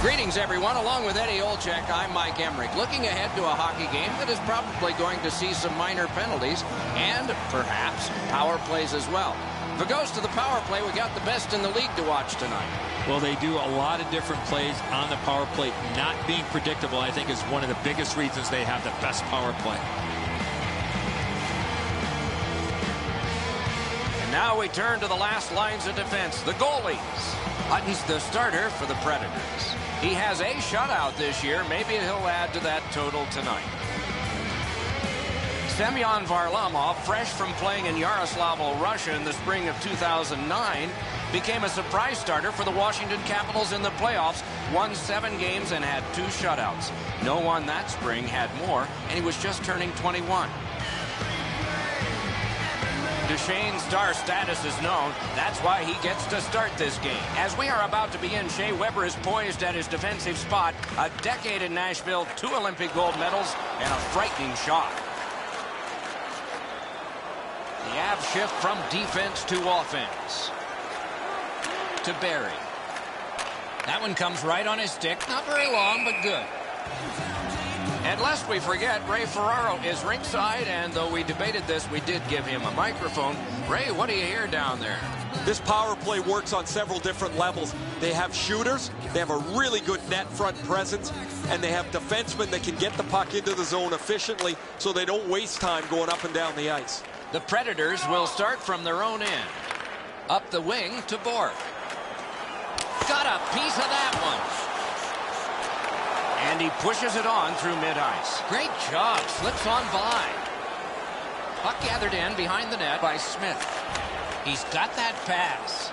Greetings, everyone. Along with Eddie Olczyk, I'm Mike Emmerich. Looking ahead to a hockey game that is probably going to see some minor penalties and perhaps power plays as well. If it goes to the power play, we got the best in the league to watch tonight. Well, they do a lot of different plays on the power play. Not being predictable, I think, is one of the biggest reasons they have the best power play. And now we turn to the last lines of defense, the goalies. Hutton's the starter for the Predators. He has a shutout this year. Maybe he'll add to that total tonight. Semyon Varlamov, fresh from playing in Yaroslavl, Russia in the spring of 2009, became a surprise starter for the Washington Capitals in the playoffs, won 7 games and had 2 shutouts. No one that spring had more, and he was just turning 21. Duchesne's star status is known. That's why he gets to start this game. As we are about to begin, Shea Weber is poised at his defensive spot. A decade in Nashville, 2 Olympic gold medals, and a frightening shot. The Avs shift from defense to offense. To Barry. That one comes right on his stick. Not very long, but good. And lest we forget, Ray Ferraro is ringside, and though we debated this, we did give him a microphone. Ray, what do you hear down there? This power play works on several different levels. They have shooters, they have a really good net front presence, and they have defensemen that can get the puck into the zone efficiently so they don't waste time going up and down the ice. The Predators will start from their own end. Up the wing to Bork. Got a piece of that one. And he pushes it on through mid-ice. Great job. Slips on by. Puck gathered in behind the net by Smith. He's got that pass.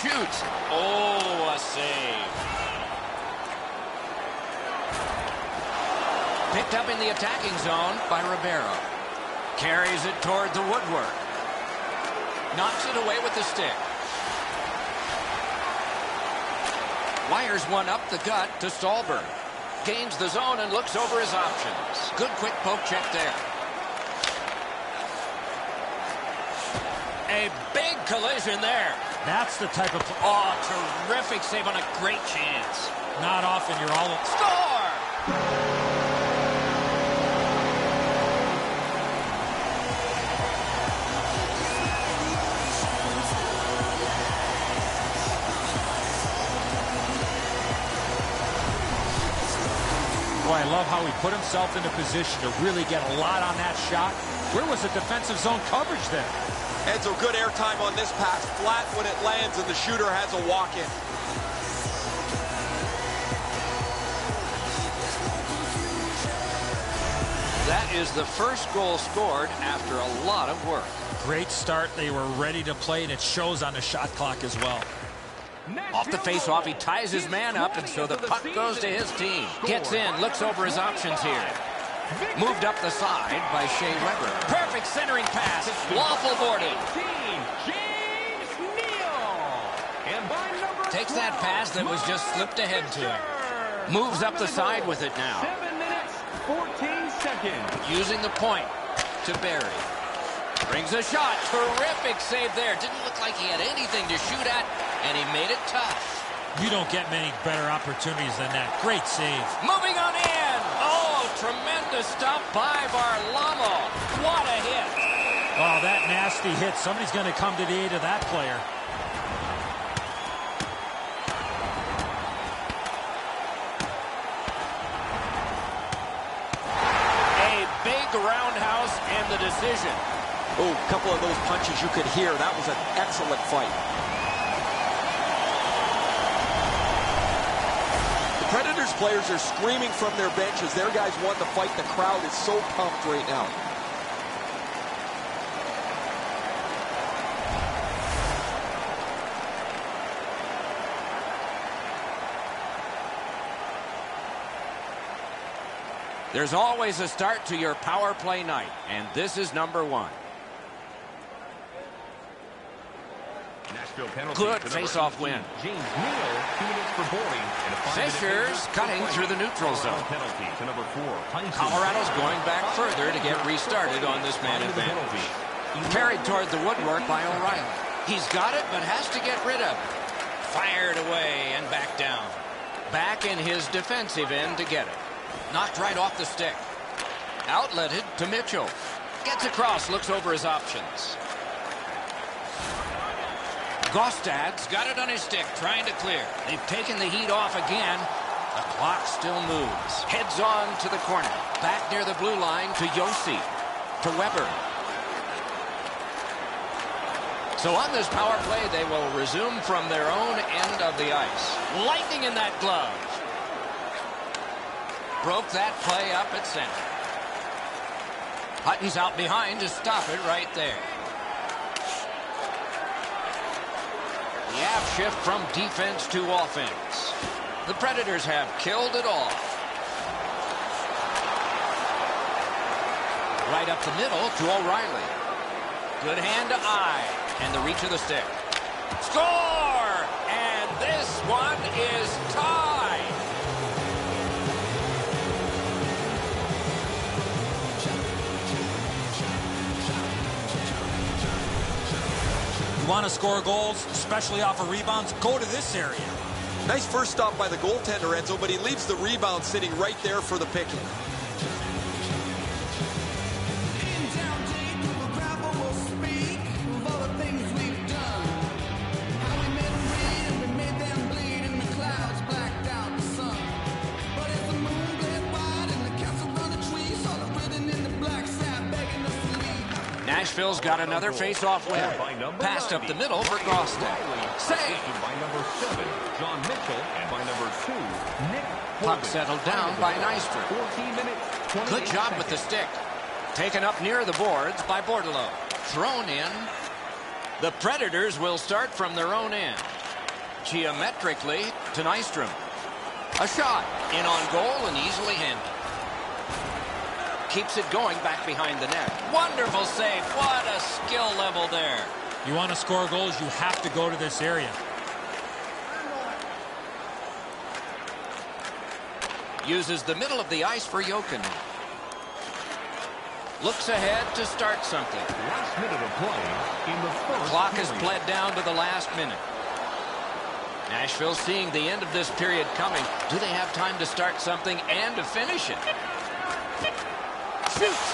Shoots. Oh, a save. Picked up in the attacking zone by Ribeiro. Carries it toward the woodwork. Knocks it away with the stick. Wires one up the gut to Stallberg. Gains the zone and looks over his options. Good quick poke check there. A big collision there. That's the type of... Oh, terrific save on a great chance. Not often you're all... Score! Boy, I love how he put himself into position to really get a lot on that shot. Where was the defensive zone coverage there? And so good airtime on this pass. Flat when it lands, and the shooter has a walk-in. That is the first goal scored after a lot of work. Great start. They were ready to play, and it shows on the shot clock as well. Off the face-off, he ties his man up, and so the puck goes to his team. Gets in, looks over his options here. Moved up the side by Shea Weber. Perfect centering pass. Waffle boarded. Takes that pass that was just slipped ahead to him. Moves up the side with it now. 7 minutes, 14 seconds. Using the point to Barry. Brings a shot. Terrific save there. Didn't look like he had anything to shoot at, and he made it tough. You don't get many better opportunities than that. Great save. Moving on in. Oh, tremendous stop by Varlamov. What a hit. Oh, that nasty hit. Somebody's going to come to the aid of that player. the roundhouse and the decision. Oh, a couple of those punches you could hear. That was an excellent fight. The Predators players are screaming from their benches. Their guys won the fight. The crowd is so pumped right now. There's always a start to your power play night, and this is number one. Good face-off win. Fishers cutting through the neutral zone. Colorado's going back further to get restarted on this man advantage. Carried toward the woodwork by O'Reilly. He's got it, but has to get rid of it. Fired away and back down. Back in his defensive end to get it. Knocked right off the stick. Outletted to Mitchell. Gets across, looks over his options. Gostad's got it on his stick, trying to clear. They've taken the heat off again. The clock still moves. Heads on to the corner. Back near the blue line to Yossi. To Weber. So on this power play, they will resume from their own end of the ice. Lightning in that glove. Broke that play up at center. Hutton's out behind to stop it right there. The app shift from defense to offense. The Predators have killed it off. Right up the middle to O'Reilly. Good hand to eye. And the reach of the stick. Score! And this one is tied. Want to score goals, especially off of rebounds, go to this area. Nice first stop by the goaltender, Enzo, but he leaves the rebound sitting right there for the picking. Nashville's got another face-off win. Passed up the middle for Gostad. Save! By number 7, John Mitchell, and by number 2, Nick. Puck settled down by Nystrom. 14 minutes, Good job with the stick. Taken up near the boards by Bordelot. Thrown in. The Predators will start from their own end. Geometrically to Nystrom. A shot. In on goal and easily handled. Keeps it going back behind the net. Wonderful save. What a skill level there. You want to score goals, you have to go to this area. Uses the middle of the ice for Jokinen. Looks ahead to start something. last minute of play in the first Clock period. has bled down to the last minute. Nashville seeing the end of this period coming. Do they have time to start something and to finish it? Shoots.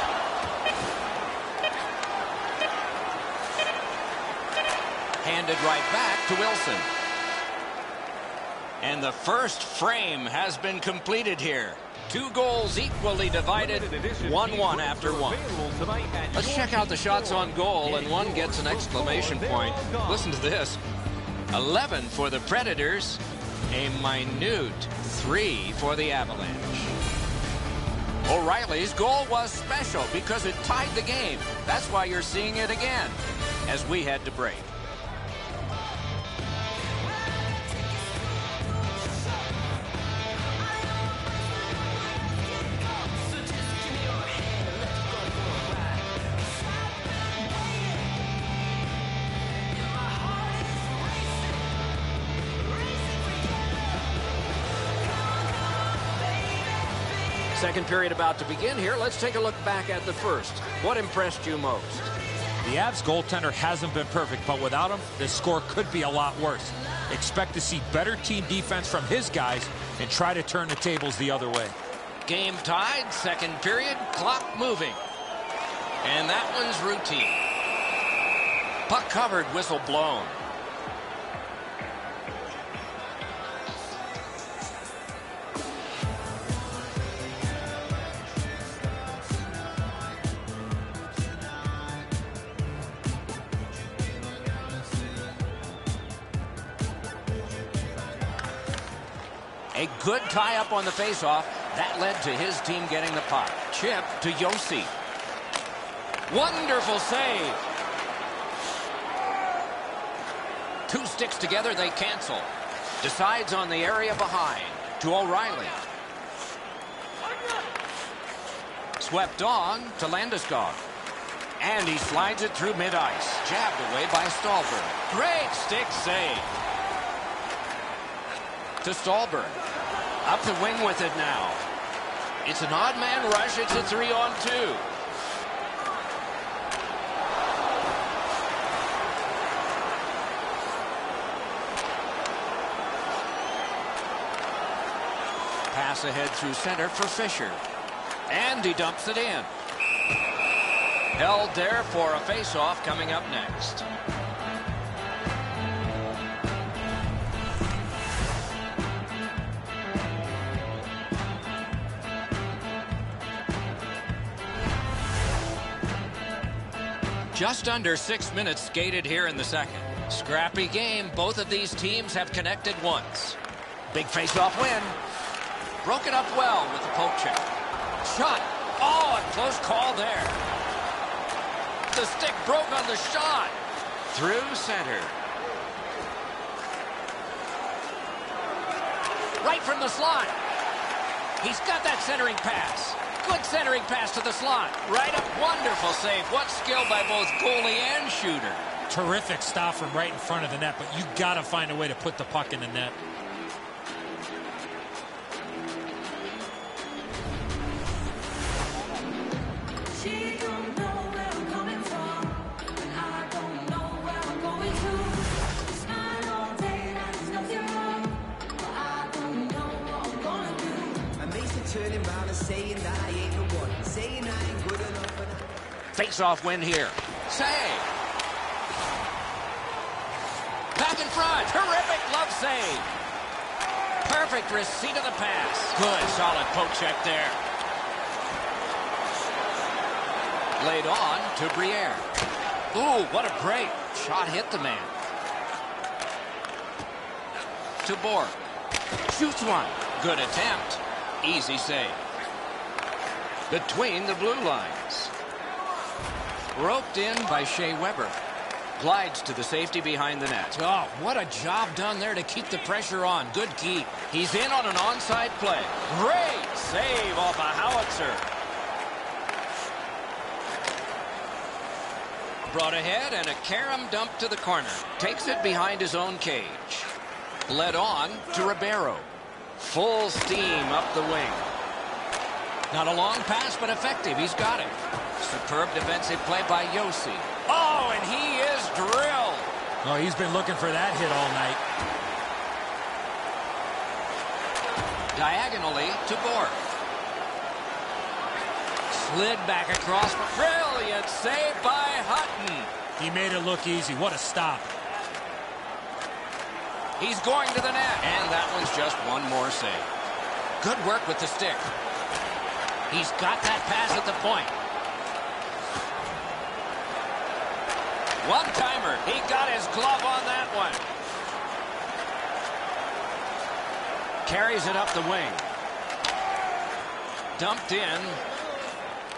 Handed right back to Wilson. And the first frame has been completed here. 2 goals equally divided, 1-1 after one. Let's check out the shots on goal, and one gets an exclamation point. Listen to this. 11 for the Predators, a minute 3 for the Avalanche. O'Reilly's goal was special because it tied the game. That's why you're seeing it again as we head to break. Second period about to begin here. Let's take a look back at the first. What impressed you most? The Avs goaltender hasn't been perfect, but without him, the score could be a lot worse. Expect to see better team defense from his guys and try to turn the tables the other way. Game tied, second period, clock moving. And that one's routine. Puck covered, whistle blown. A good tie-up on the face-off. That led to his team getting the puck. Chip to Yossi. Wonderful save. Two sticks together, they cancel. Decides on the area behind. To O'Reilly. Swept on to Landeskog. And he slides it through mid-ice. Jabbed away by Stallberg. Great stick save. To Stallberg. Up the wing with it now. It's an odd man rush. It's a 3-on-2. Pass ahead through center for Fisher. And he dumps it in. Held there for a face-off coming up next. Just under 6 minutes skated here in the second. Scrappy game. Both of these teams have connected once. Big face-off win. Broke it up well with the poke check. Shot. Oh, a close call there. The stick broke on the shot. Through center. Right from the slot. He's got that centering pass. Good centering pass to the slot. Right up. Wonderful save. What skill by both goalie and shooter. Terrific stop from right in front of the net, but you got to find a way to put the puck in the net. Face-off win here. Save. Back in front. Terrific glove save. Perfect receipt of the pass. Good, solid poke check there. Laid on to Briere. Ooh, what a break. Shot hit the man. To Borg. Shoots one. Good attempt. Easy save. Between the blue lines. Roped in by Shea Weber. Glides to the safety behind the net. Oh, what a job done there to keep the pressure on. Good keep. He's in on an onside play. Great save off a howitzer. Brought ahead and a carom dump to the corner. Takes it behind his own cage. Led on to Ribeiro. Full steam up the wing. Not a long pass, but effective. He's got it. Superb defensive play by Yossi. Oh, and he is drilled. Oh, he's been looking for that hit all night. Diagonally to Borg. Slid back across. Brilliant save by Hutton. He made it look easy. What a stop. He's going to the net. And that one's just one more save. Good work with the stick. He's got that pass at the point. One-timer. He got his glove on that one. Carries it up the wing. Dumped in.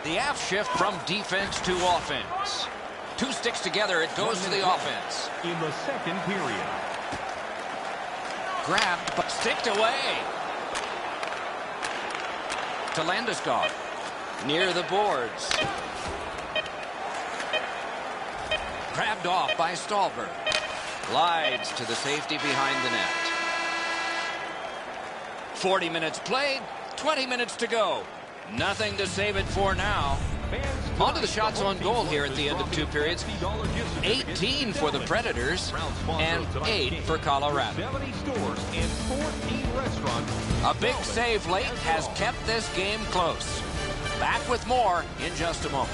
The aft shift from defense to offense. Two sticks together. It goes to the offense. In the second period. Grabbed, but sticked away. To Landeskog. Near the boards. Grabbed off by Stallberg. Glides to the safety behind the net. 40 minutes played, 20 minutes to go. Nothing to save it for now. On to the shots on goal here at the end of two periods. 18 for the Predators and 8 for Colorado. 70 stores and 14 restaurants. A big save late has kept this game close. Back with more in just a moment.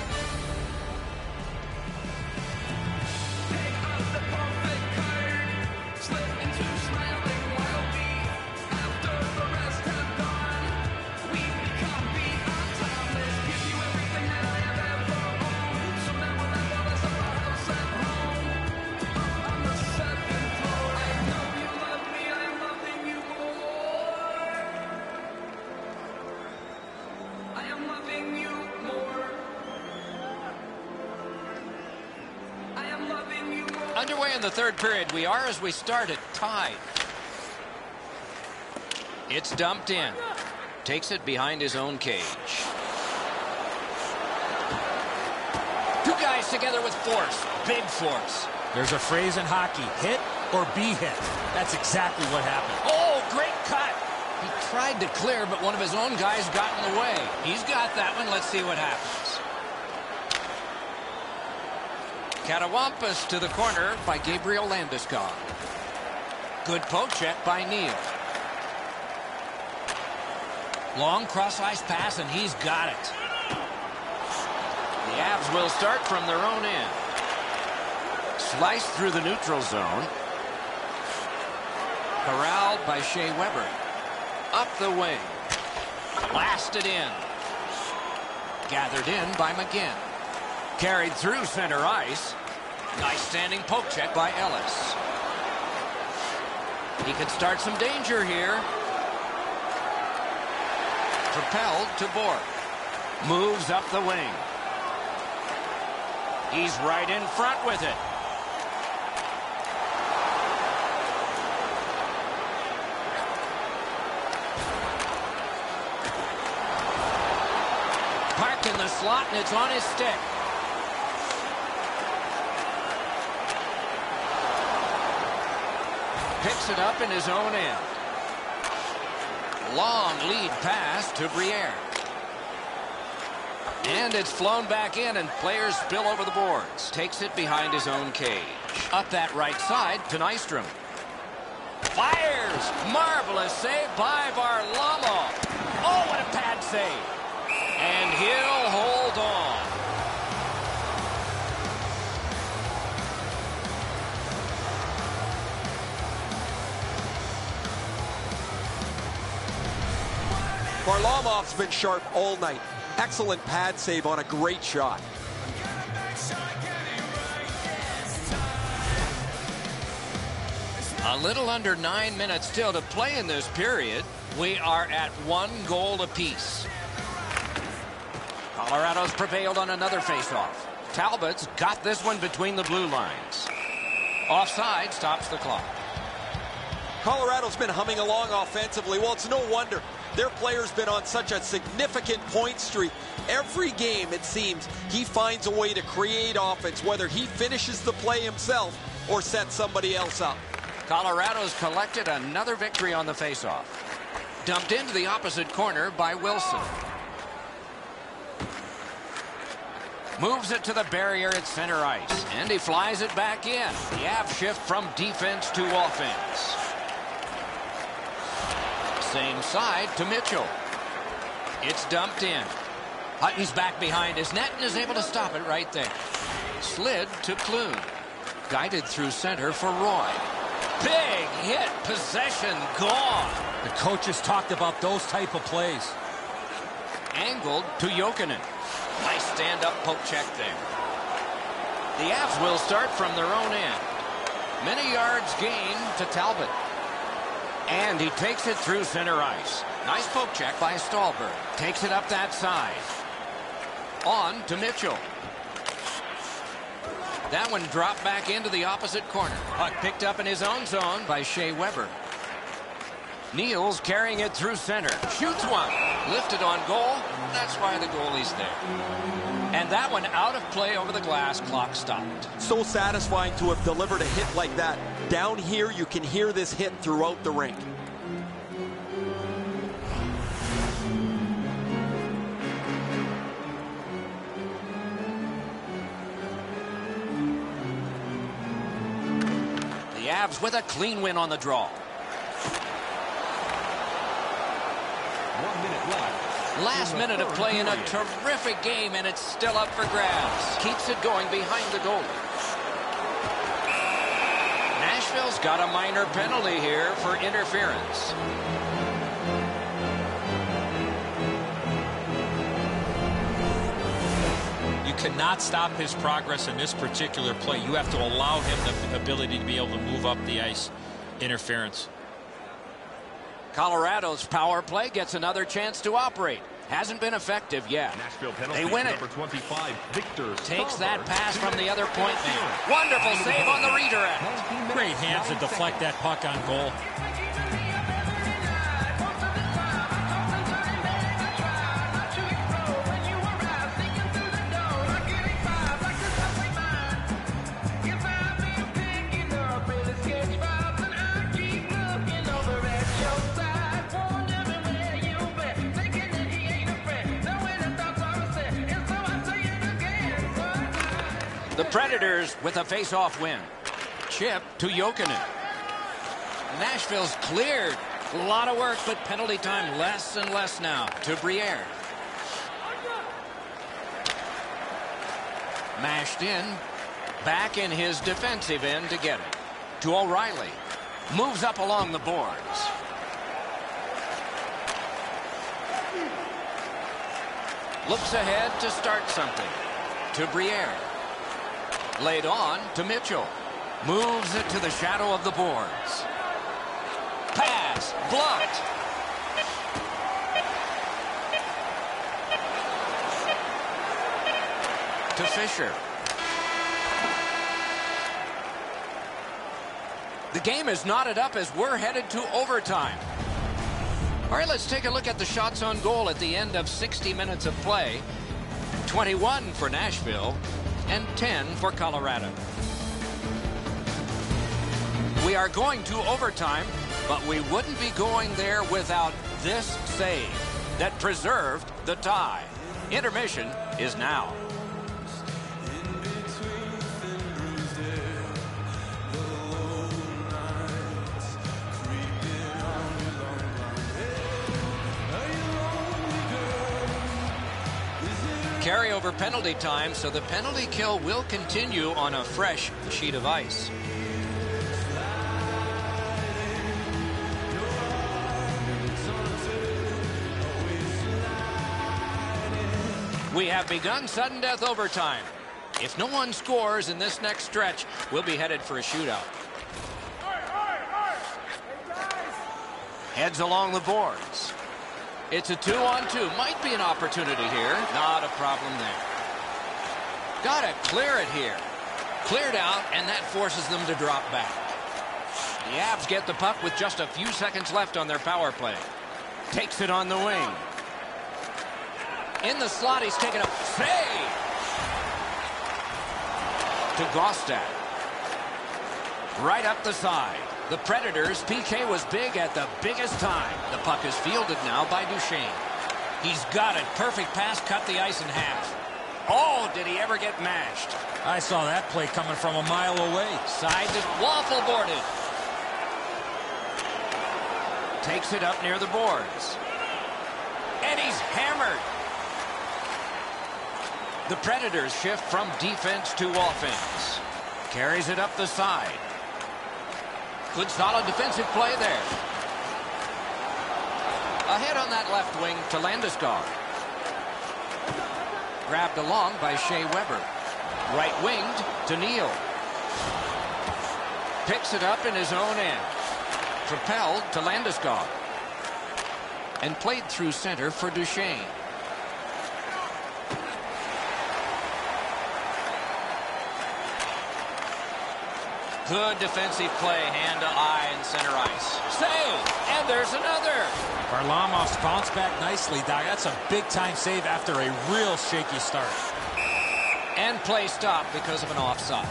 Underway in the third period. We are, as we started, tied. It's dumped in. Takes it behind his own cage. Two guys together with force. Big force. There's a phrase in hockey, hit or be hit. That's exactly what happened. Oh, great cut. He tried to clear, but one of his own guys got in the way. He's got that one. Let's see what happens. Catawampus to the corner by Gabriel Landeskog. Good poke check by Neal. Long cross-ice pass, and he's got it. The Avs will start from their own end. Sliced through the neutral zone. Corralled by Shea Weber. Up the wing. Blasted in. Gathered in by McGinn. Carried through center ice. Nice standing poke check by Ellis. He could start some danger here. Propelled to Bork. Moves up the wing. He's right in front with it. Parked in the slot, and it's on his stick. Picks it up in his own end. Long lead pass to Briere. And it's flown back in, and players spill over the boards. Takes it behind his own cage. Up that right side to Nystrom. Fires! Marvelous save by Varlamov. Oh, what a pad save. And he'll hold on. Varlamov's been sharp all night. Excellent pad save on a great shot. A little under 9 minutes still to play in this period. We are at 1 goal apiece. Colorado's prevailed on another faceoff. Talbot's got this one between the blue lines. Offside stops the clock. Colorado's been humming along offensively. Well, it's no wonder. Their player's been on such a significant point streak. Every game, it seems, he finds a way to create offense, whether he finishes the play himself or sets somebody else up. Colorado's collected another victory on the faceoff. Dumped into the opposite corner by Wilson. Moves it to the barrier at center ice. And he flies it back in. The Avs shift from defense to offense. Same side to Mitchell. It's dumped in. Hutton's back behind his net and is able to stop it right there. Slid to Clune. Guided through center for Roy. Big hit. Possession gone. The coaches talked about those type of plays. Angled to Jokinen. Nice stand-up poke check there. The Avs will start from their own end. Many yards gained to Talbot. And he takes it through center ice. Nice poke check by Stallberg. Takes it up that side. On to Mitchell. That one dropped back into the opposite corner. Puck picked up in his own zone by Shea Weber. Neal's carrying it through center. Shoots one. Lifted on goal. That's why the goalie's there. And that one out of play over the glass. Clock stopped. So satisfying to have delivered a hit like that. Down here, you can hear this hit throughout the rink. The Avs with a clean win on the draw. 1 minute left. Last minute of play in a terrific game, and it's still up for grabs. Keeps it going behind the goalie. Nashville's got a minor penalty here for interference. You cannot stop his progress in this particular play. You have to allow him the ability to be able to move up the ice. Interference. Colorado's power play gets another chance to operate. Hasn't been effective yet. Nashville penalty. They win it. Number 25, Victor Takes that Stalberg pass to from the other point man. midfield. Wonderful save on the redirect. Great hands to deflect that puck on goal. The Predators with a face-off win. Chip to Jokinen. Nashville's cleared. A lot of work, but penalty time less and less now. To Briere. Mashed in. Back in his defensive end to get it. To O'Reilly. Moves up along the boards. Looks ahead to start something. To Briere. Laid on to Mitchell. Moves it to the shadow of the boards. Pass. Blocked. To Fisher. The game is knotted up as we're headed to overtime. All right, let's take a look at the shots on goal at the end of 60 minutes of play. 21 for Nashville and 10 for Colorado. We are going to overtime, but we wouldn't be going there without this save that preserved the tie. Intermission is now. Carryover penalty time, so the penalty kill will continue on a fresh sheet of ice. We have begun sudden death overtime. If no one scores in this next stretch, we'll be headed for a shootout. Heads along the boards. It's a 2-on-2. Might be an opportunity here. Not a problem there. Got to clear it here. Cleared out, and that forces them to drop back. The Avs get the puck with just a few seconds left on their power play. Takes it on the wing. In the slot, he's taken a save. To Gostad. Right up the side. The Predators' PK was big at the biggest time. The puck is fielded now by Duchesne. He's got it. Perfect pass, cut the ice in half. Oh, did he ever get mashed? I saw that play coming from a mile away. Side to waffle boarded. Takes it up near the boards. And he's hammered. The Predators shift from defense to offense. Carries it up the side. Good solid defensive play there. Ahead on that left wing to Landeskog. Grabbed along by Shea Weber. Right winged to Neal. Picks it up in his own end. Propelled to Landeskog. And played through center for Duchesne. Good defensive play, hand to eye in center ice. Save, and there's another. Varlamov's bounced back nicely, Doc. That's a big-time save after a real shaky start. And play stopped because of an offside.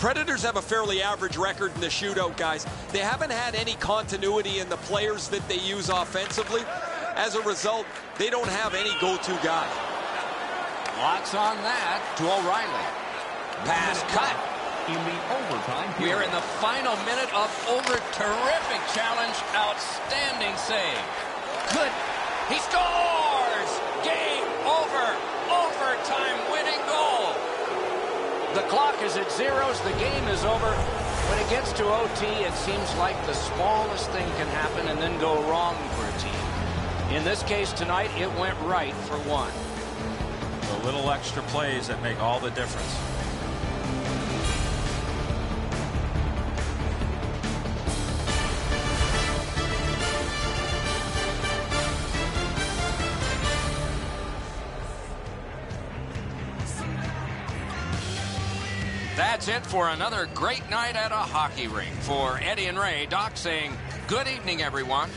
Predators have a fairly average record in the shootout, guys. They haven't had any continuity in the players that they use offensively. As a result, they don't have any go-to guy. Lots on that to O'Reilly. Pass cut. In the overtime period. We're in the final minute of over. Terrific challenge. Outstanding save. Good. He scores! Game over. Overtime winning goal. The clock is at zeros. The game is over. When it gets to OT, it seems like the smallest thing can happen and then go wrong for a team. In this case tonight, it went right for one. The little extra plays that make all the difference. That's it for another great night at a hockey rink. For Eddie and Ray, Doc saying good evening, everyone.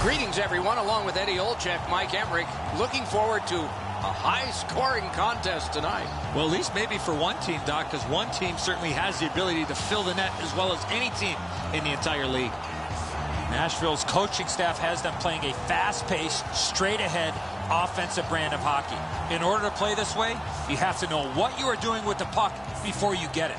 Greetings, everyone, along with Eddie Olczyk, Mike Emmerich. Looking forward to a high-scoring contest tonight. Well, at least maybe for one team, Doc, because one team certainly has the ability to fill the net as well as any team in the entire league. Nashville's coaching staff has them playing a fast-paced, straight-ahead, offensive brand of hockey. In order to play this way, you have to know what you are doing with the puck before you get it.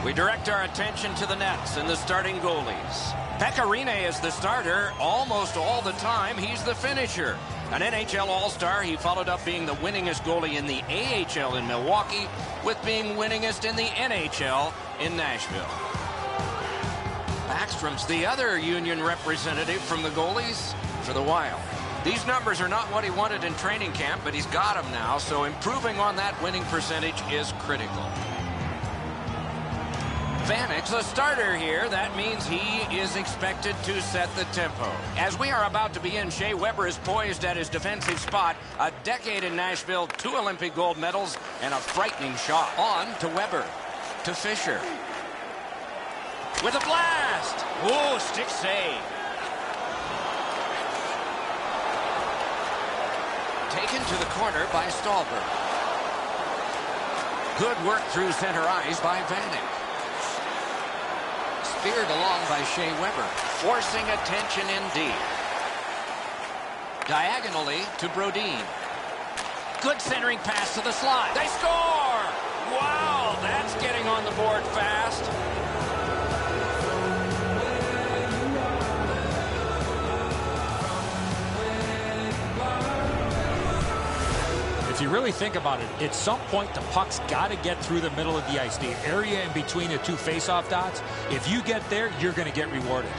We direct our attention to the nets and the starting goalies. Pecorine is the starter almost all the time. He's the finisher. An NHL All-Star, he followed up being the winningest goalie in the AHL in Milwaukee with being winningest in the NHL in Nashville. Backstrom's the other Union representative from the goalies for the Wild. These numbers are not what he wanted in training camp, but he's got them now, so improving on that winning percentage is critical. Vanek's a starter here. That means he is expected to set the tempo. As we are about to begin, Shea Weber is poised at his defensive spot. A decade in Nashville, 2 Olympic gold medals, and a frightening shot. On to Weber, to Fisher. With a blast! Whoa, stick save. Taken to the corner by Stallberg. Good work through center ice by Vanek. Speared along by Shea Weber, forcing attention indeed. Diagonally to Brodin. Good centering pass to the slot. They score! Wow, that's getting on the board fast. If you really think about it, at some point the puck's got to get through the middle of the ice, the area in between the 2 face-off dots. If you get there, you're going to get rewarded.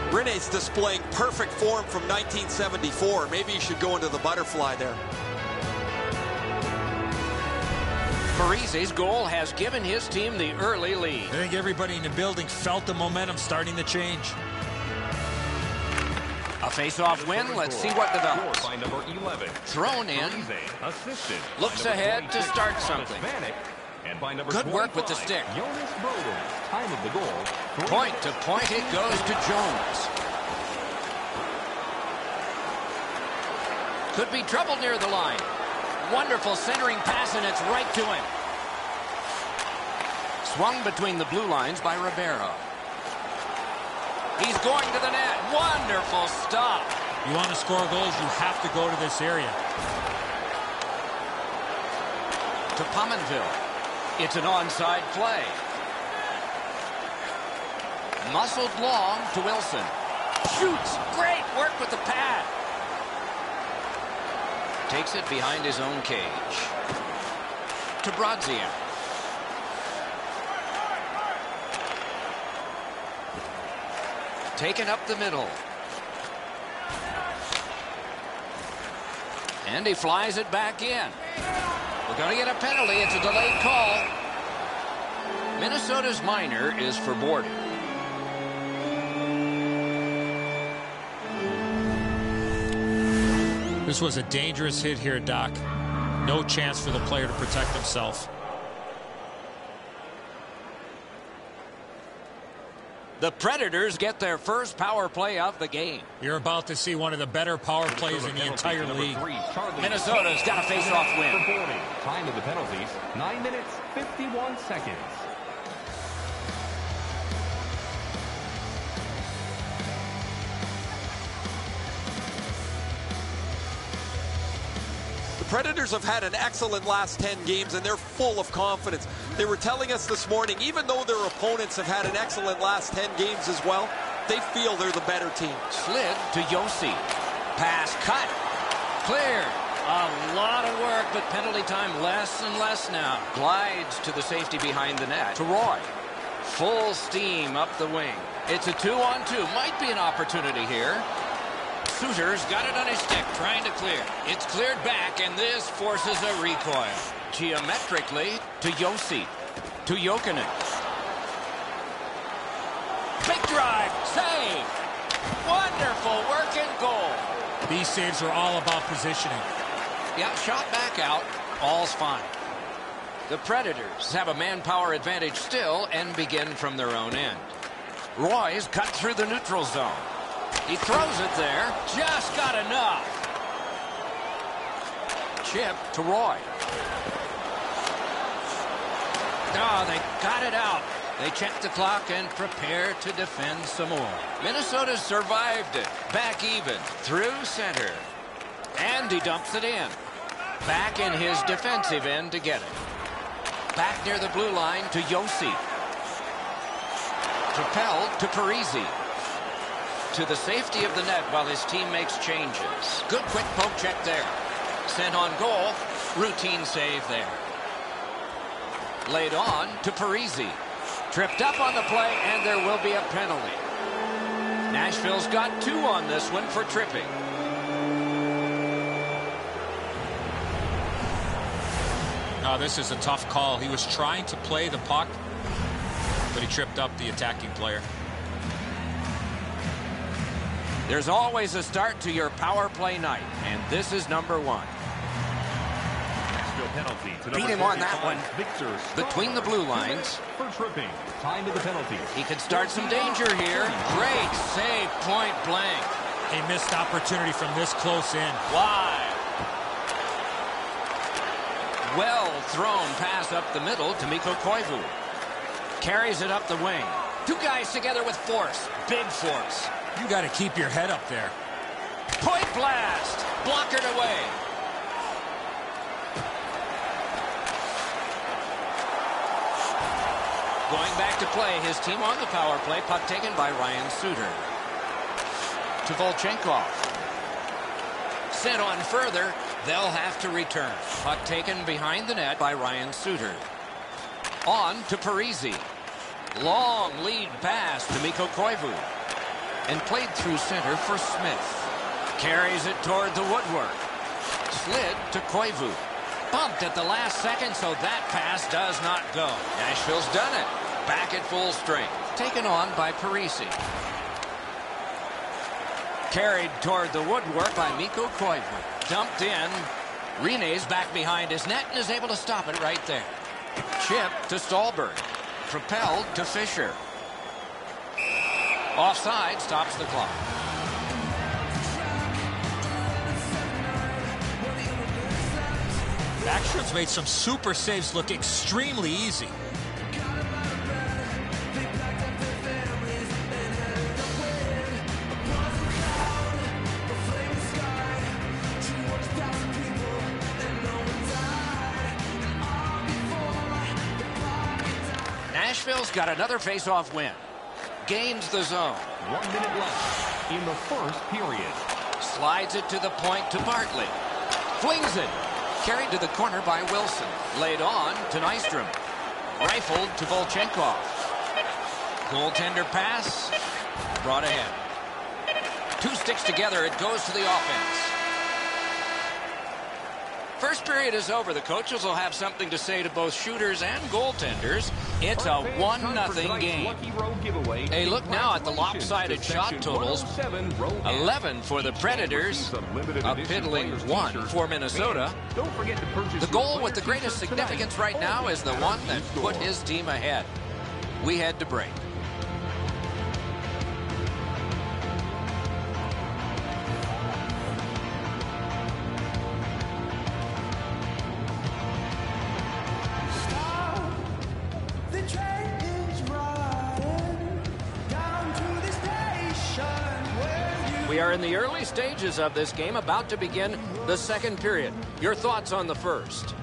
Rene's displaying perfect form from 1974. Maybe he should go into the butterfly there. Parise's goal has given his team the early lead. I think everybody in the building felt the momentum starting to change. A face-off win. Let's see what develops. By number 11. Thrown in. Assisted. Looks ahead to start something. And by number Good work with the stick. Jonas Broden. Time of the goal. Point to point it goes to Jones. Could be trouble near the line. Wonderful centering pass, and it's right to him. Swung between the blue lines by Ribeiro. He's going to the net. Wonderful stop. You want to score goals, you have to go to this area. To Pominville. It's an onside play. Muscled long to Wilson. Shoots. Great work with the pad. Takes it behind his own cage. To Brodziak. Taken up the middle. And he flies it back in. We're going to get a penalty. It's a delayed call. Minnesota's minor is for boarding. This was a dangerous hit here, Doc. No chance for the player to protect himself. The Predators get their first power play of the game. You're about to see one of the better power plays in the entire league. Minnesota's got a face-off win. Time of the penalties, 9 minutes, 51 seconds. Predators have had an excellent last 10 games, and they're full of confidence. They were telling us this morning, even though their opponents have had an excellent last 10 games as well, they feel they're the better team. Slid to Yossi. Pass cut. Cleared. A lot of work, but penalty time less and less now. Glides to the safety behind the net. To Roy. Full steam up the wing. It's a 2-on-2. Might be an opportunity here. Suter's got it on his stick, trying to clear. It's cleared back, and this forces a recoil. Geometrically to Yossi. To Jokinen. Big drive. Save. Wonderful work and goal. These saves are all about positioning. Yeah, shot back out. All's fine. The Predators have a manpower advantage still and begin from their own end. Roy's cut through the neutral zone. He throws it there. Just got enough. Chip to Roy. Oh, they got it out. They check the clock and prepare to defend some more. Minnesota survived it. Back even. Through center. And he dumps it in. Back in his defensive end to get it. Back near the blue line to Yossi. Propelled to Parisi. To the safety of the net while his team makes changes. Good quick poke check there. Sent on goal. Routine save there. Laid on to Parisi. Tripped up on the play, and there will be a penalty. Nashville's got 2 on this one for tripping. Oh, this is a tough call. He was trying to play the puck, but he tripped up the attacking player. There's always a start to your power play night, and this is number 1. Penalty to Beat him on that one. Victor Between the blue lines. For tripping. Time to the penalty. He could start some danger here. Great save, point blank. A missed opportunity from this close in. Wide. Well thrown pass up the middle to Mikko Koivu. Carries it up the wing. 2 guys together with force. Big force. You got to keep your head up there. Point blast. Blockered away. Going back to play, his team on the power play. Puck taken by Ryan Suter. To Volchenkov. Sent on further. They'll have to return. Puck taken behind the net by Ryan Suter. On to Parisi. Long lead pass to Mikko Koivu. And played through center for Smith. Carries it toward the woodwork. Slid to Koivu. Bumped at the last second, so that pass does not go. Nashville's done it. Back at full strength. Taken on by Parisi. Carried toward the woodwork by Mikko Koivu. Dumped in. Rene's back behind his net and is able to stop it right there. Chip to Stolberg. Propelled to Fisher. Offside stops the clock. Backstrom's made some super saves look extremely easy. Nashville's got another face-off win. Gains the zone. 1 minute left in the first period. Slides it to the point to Bartley. Flings it. Carried to the corner by Wilson. Laid on to Nystrom. Rifled to Volchenkov. Goaltender pass. Brought ahead. Two sticks together. It goes to the offense. First period is over. The coaches will have something to say to both shooters and goaltenders. It's a 1-0 game. A look now at the lopsided shot totals. 11 for the Predators. A piddling 1 for Minnesota. The goal with the greatest significance right now is the one that put his team ahead. We head to break. We are in the early stages of this game, about to begin the second period. Your thoughts on the first?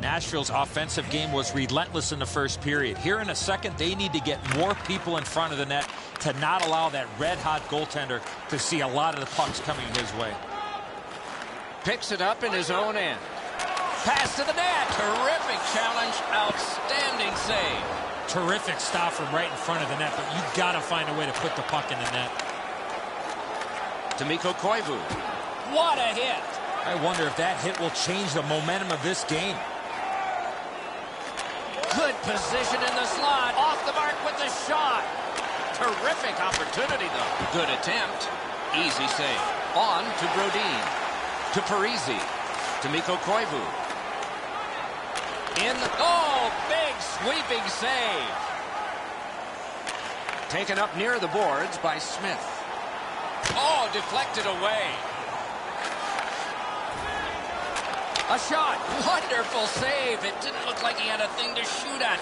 Nashville's offensive game was relentless in the first period. Here in a second, they need to get more people in front of the net to not allow that red-hot goaltender to see a lot of the pucks coming his way. Picks it up in his own end. Pass to the net. Terrific challenge. Outstanding save. Terrific stop from right in front of the net, but you've got to find a way to put the puck in the net. To Mikko Koivu. What a hit. I wonder if that hit will change the momentum of this game. Good position in the slot. Off the mark with the shot. Terrific opportunity, though. Good attempt. Easy save. On to Brodin. To Parise. To Mikko Koivu. Big sweeping save. Taken up near the boards by Smith. Oh, deflected away. A shot. Wonderful save. It didn't look like he had a thing to shoot at.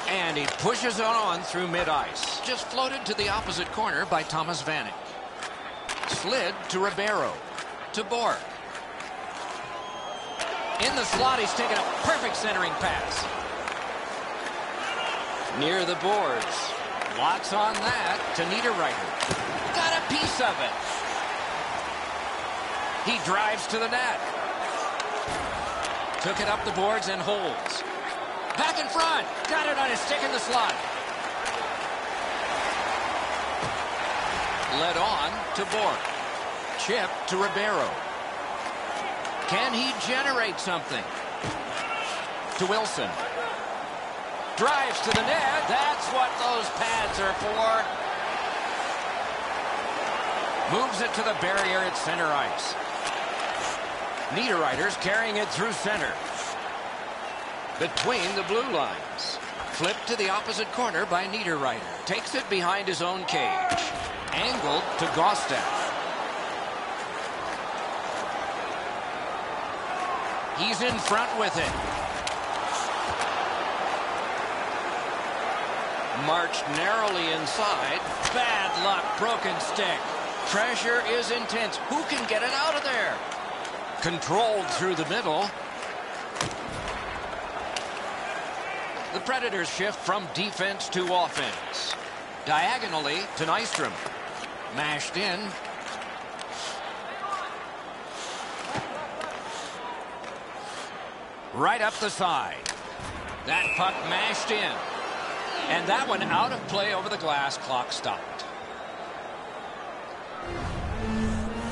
And he pushes it on through mid-ice. Just floated to the opposite corner by Thomas Vanek. Slid to Ribeiro. To Bork. In the slot, he's taken a perfect centering pass. Near the boards. Watts on that to Niederreiter. Got a piece of it. He drives to the net. Took it up the boards and holds. Back in front. Got it on his stick in the slot. Led on to Bork. Chip to Ribeiro. Can he generate something? To Wilson. Drives to the net. That's what those pads are for. Moves it to the barrier at center ice. Niederreiter's carrying it through center. Between the blue lines. Flipped to the opposite corner by Niederreiter. Takes it behind his own cage. Angled to Gostaff. He's in front with it. Marched narrowly inside. Bad luck, broken stick. Pressure is intense. Who can get it out of there? Controlled through the middle. The Predators shift from defense to offense. Diagonally to Nystrom. Mashed in. Right up the side. That puck mashed in. And that one out of play over the glass. Clock stopped.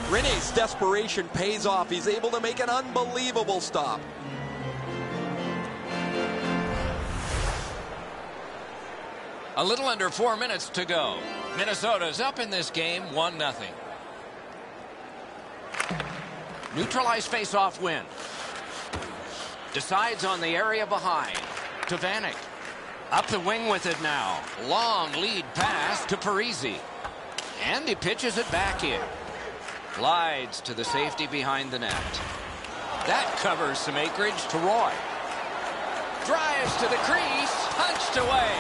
Rene's desperation pays off. He's able to make an unbelievable stop. A little under 4 minutes to go. Minnesota's up in this game 1-0. Neutralized face-off win. Decides on the area behind. To Vanek. Up the wing with it now. Long lead pass to Parise. And he pitches it back in. Glides to the safety behind the net. That covers some acreage to Roy. Drives to the crease. Punched away.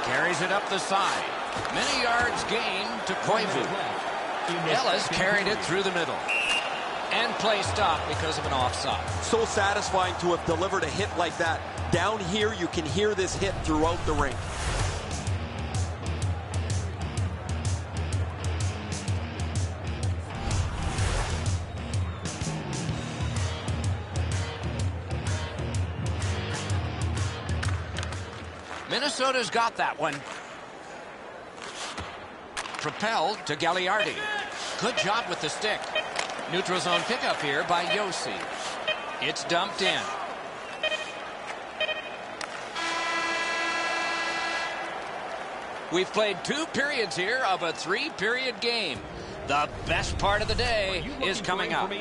Carries it up the side. Many yards gained to Koivu. Ellis carried it through the middle. And play stopped because of an offside. So satisfying to have delivered a hit like that. Down here, you can hear this hit throughout the rink. Minnesota's got that one. Propelled to Gagliardi. Good job with the stick. Neutral zone pickup here by Yossi. It's dumped in. We've played 2 periods here of a 3-period game. The best part of the day is coming up.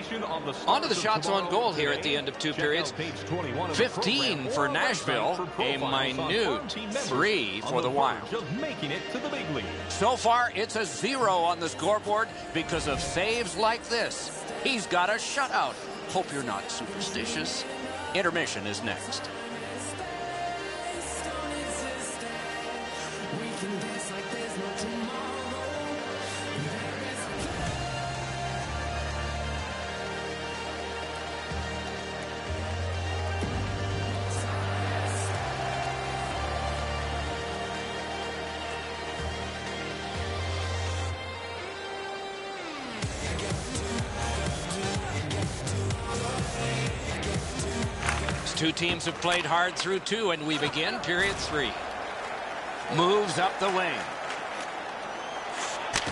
On to the shots on goal here at the end of 2 periods. 15 for Nashville, a minute 3 for the Wild. So far, it's a 0 on the scoreboard because of saves like this. He's got a shutout. Hope you're not superstitious. Intermission is next. Two teams have played hard through 2, and we begin period 3. Moves up the wing.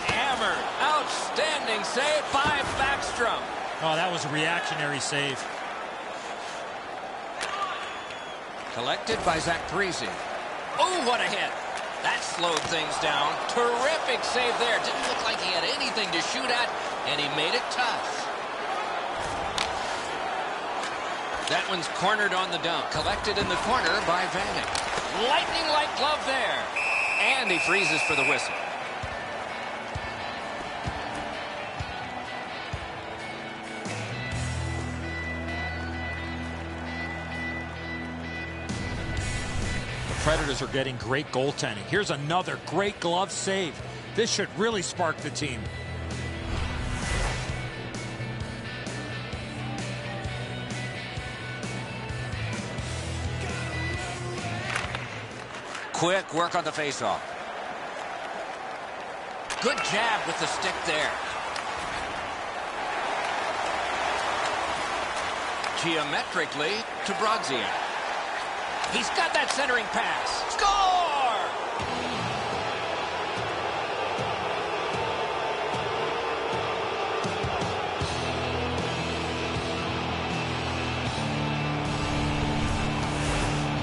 Hammered. Outstanding save by Backstrom. Oh, that was a reactionary save. Collected by Zach Parise. Oh, what a hit. That slowed things down. Terrific save there. Didn't look like he had anything to shoot at, and he made it tough. That one's cornered on the dump. Collected in the corner by Vanek. Lightning-like glove there. And he freezes for the whistle. The Predators are getting great goaltending. Here's another great glove save. This should really spark the team. Quick work on the faceoff. Good jab with the stick there. Geometrically to Brodziak. He's got that centering pass. Score!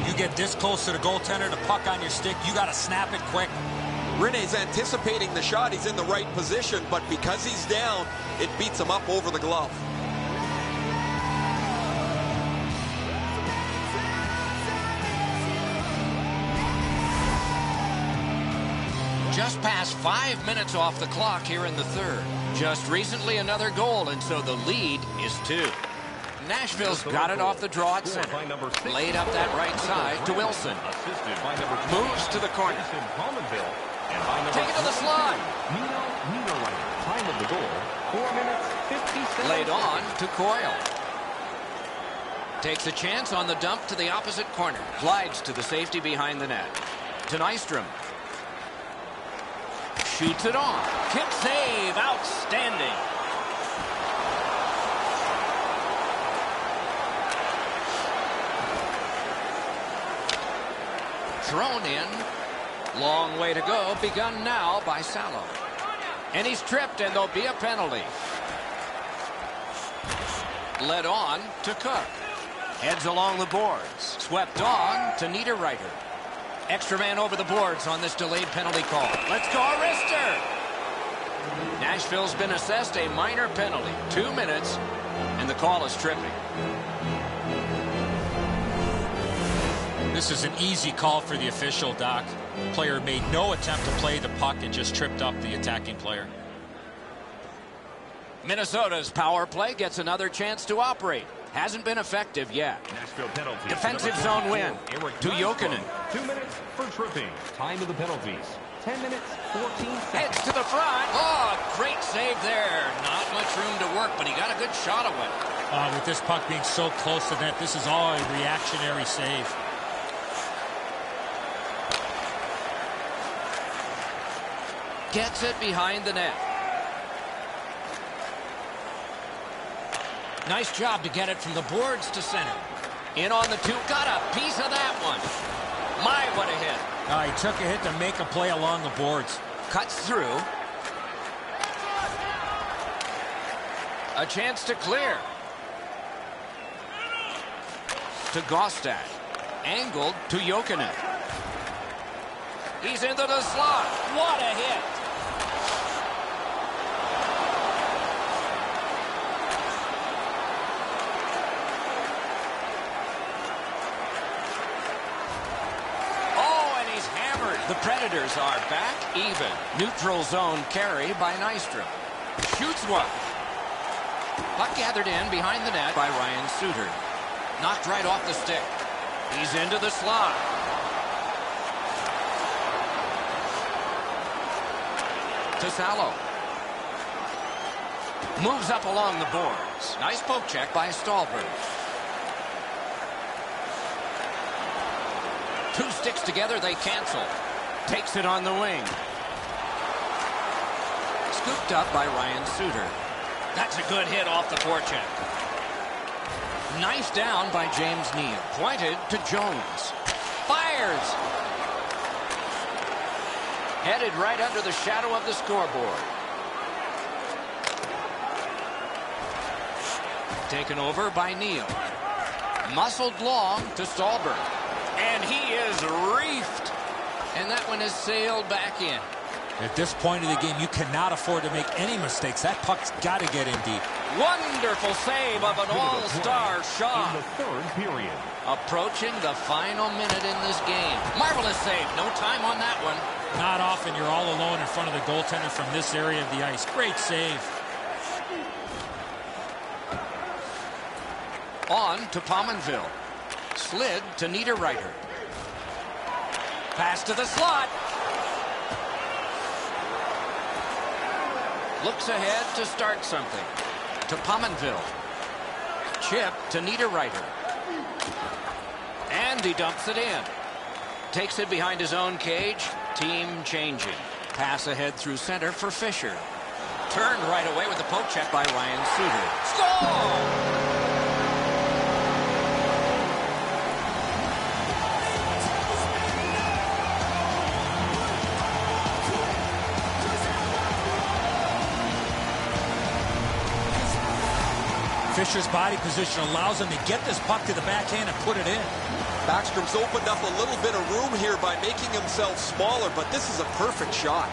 You get this close to the goaltender, the puck on your stick, you got to snap it quick. Rene's anticipating the shot. He's in the right position, but because he's down, it beats him up over the glove. Just past 5 minutes off the clock here in the third. Just recently another goal, and so the lead is 2. Nashville's got it off the draw at center. Laid up that right side to Wilson. Moves to the corner. Take it to the slot. Time of the goal, 4 minutes, 57 Laid on to Coyle. Takes a chance on the dump to the opposite corner. Glides to the safety behind the net. To Nystrom. Shoots it on. Kick save. Outstanding. Thrown in. Long way to go. Begun now by Salo. And he's tripped, and there'll be a penalty. Led on to Cook. Heads along the boards. Swept on to Niederreiter. Extra man over the boards on this delayed penalty call. Let's go, a wrister. Nashville's been assessed a minor penalty. 2 minutes, and the call is tripping. This is an easy call for the official, Doc. Player made no attempt to play the puck and just tripped up the attacking player. Minnesota's power play gets another chance to operate. Hasn't been effective yet. Nashville penalty. Defensive zone win to Jokinen. 2 minutes for tripping. Time of the penalties. 10 minutes, 14 seconds. Heads to the front. Oh, great save there. Not much room to work, but he got a good shot of it. With this puck being so close to net, this is all a reactionary save. Gets it behind the net. Nice job to get it from the boards to center. In on the two. Got a piece of that one. My, what a hit. He took a hit to make a play along the boards. Cuts through. A chance to clear. To Gostad. Angled to Jokinen. He's into the slot. What a hit. The Predators are back even. Neutral zone carry by Nystrom. Shoots one. Puck gathered in behind the net by Ryan Suter. Knocked right off the stick. He's into the slot. To Salo. Moves up along the boards. Nice poke check by Stallberg. Two sticks together, they cancel. Takes it on the wing. Scooped up by Ryan Suter. That's a good hit off the forecheck. Nice down by James Neal. Pointed to Jones. Fires! Headed right under the shadow of the scoreboard. Taken over by Neal. Muscled long to Stallberg. And he is reefed. And that one has sailed back in. At this point of the game, you cannot afford to make any mistakes. That puck's got to get in deep. Wonderful save of an all-star shot. In the third period. Approaching the final minute in this game. Marvelous save. No time on that one. Not often you're all alone in front of the goaltender from this area of the ice. Great save. On to Pominville. Slid to Niederreiter. Pass to the slot. Looks ahead to start something. To Pominville. Chip to Niederreiter. And he dumps it in. Takes it behind his own cage. Team changing. Pass ahead through center for Fisher. Turned right away with the poke check by Ryan Suter. Score! Fisher's body position allows him to get this puck to the backhand and put it in. Backstrom's opened up a little bit of room here by making himself smaller, but this is a perfect shot.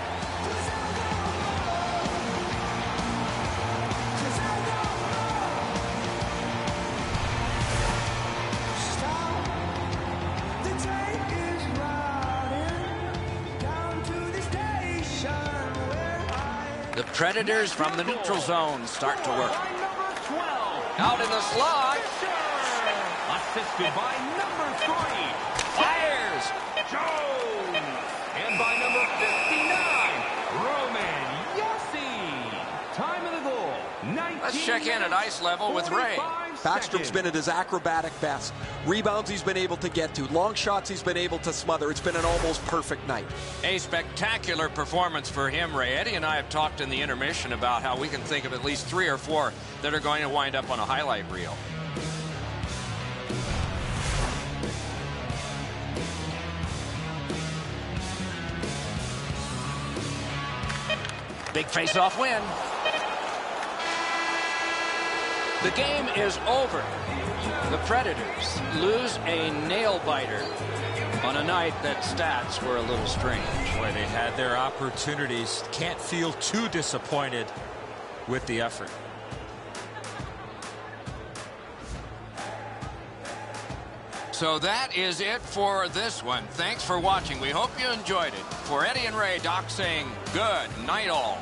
The Predators from the neutral zone start to work. Out in the slot. Assisted by number 3. Fires. Jones. And by number 59, Roman Yossi. Time of the goal. 19. Let's check in at ice level with Ray. Backstrom's been at his acrobatic best. Rebounds he's been able to get to. Long shots he's been able to smother. It's been an almost perfect night. A spectacular performance for him, Ray. Eddie and I have talked in the intermission about how we can think of at least 3 or 4 that are going to wind up on a highlight reel. Big face-off win. The game is over. The Predators lose a nail-biter on a night that stats were a little strange. Boy, they had their opportunities. Can't feel too disappointed with the effort. So that is it for this one. Thanks for watching. We hope you enjoyed it. For Eddie and Ray, Doc saying good night all.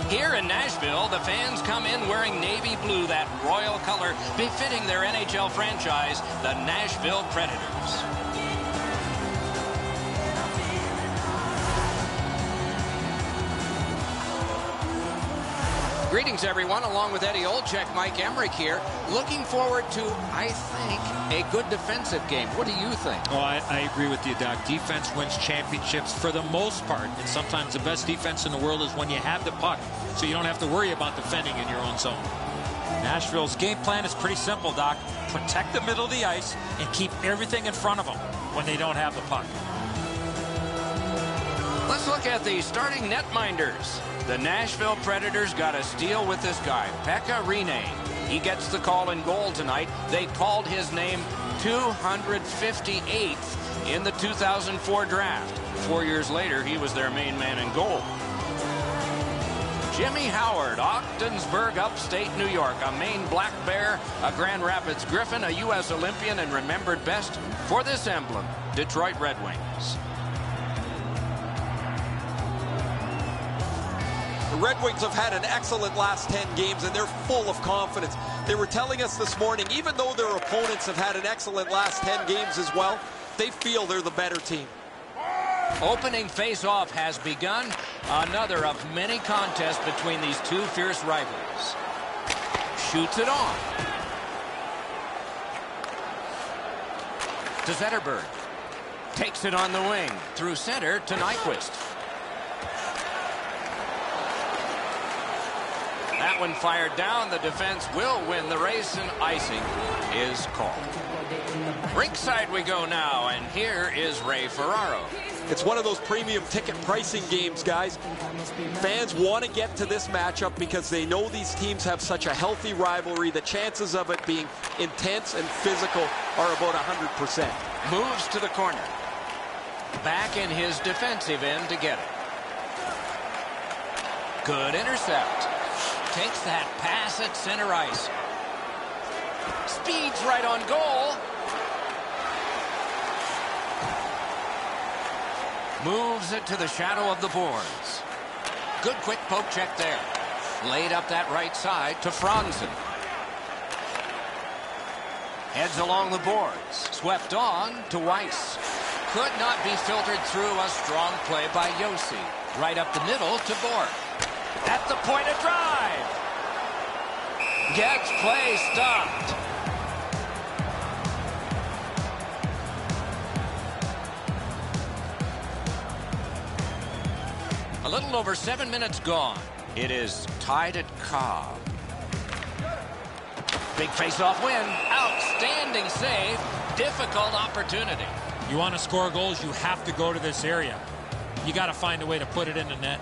Here in Nashville, the fans come in wearing navy blue, that royal color befitting their NHL franchise, the Nashville Predators. Greetings, everyone. Along with Eddie Olczyk, Mike Emrick here. Looking forward to, I think, a good defensive game. What do you think? Oh, I agree with you, Doc. Defense wins championships for the most part. And sometimes the best defense in the world is when you have the puck, so you don't have to worry about defending in your own zone. Nashville's game plan is pretty simple, Doc. Protect the middle of the ice and keep everything in front of them when they don't have the puck. Let's look at the starting netminders. The Nashville Predators got a steal with this guy, Pekka Rinne. He gets the call in goal tonight. They called his name 258th in the 2004 draft. 4 years later, he was their main man in goal. Jimmy Howard, Ogdensburg, upstate New York, a Maine Black Bear, a Grand Rapids Griffin, a U.S. Olympian, and remembered best for this emblem, Detroit Red Wings. The Red Wings have had an excellent last 10 games, and they're full of confidence. They were telling us this morning, even though their opponents have had an excellent last 10 games as well, they feel they're the better team. Opening face-off has begun. Another of many contests between these two fierce rivals. Shoots it on. To Zetterberg. Takes it on the wing. Through center to Nyquist. That one fired down. The defense will win the race, and icing is called. Rinkside we go now, and here is Ray Ferraro. It's one of those premium ticket pricing games, guys. Fans want to get to this matchup because they know these teams have such a healthy rivalry. The chances of it being intense and physical are about 100%. Moves to the corner. Back in his defensive end to get it. Good intercept. Takes that pass at center ice. Speeds right on goal. Moves it to the shadow of the boards. Good quick poke check there. Laid up that right side to Franzen. Heads along the boards. Swept on to Weiss. Could not be filtered through. A strong play by Yossi. Right up the middle to Bork. At the point of drive. Gets play stopped. A little over 7 minutes gone. It is tied at Cobb. Big face-off win. Outstanding save. Difficult opportunity. You want to score goals, you have to go to this area. You got to find a way to put it in the net.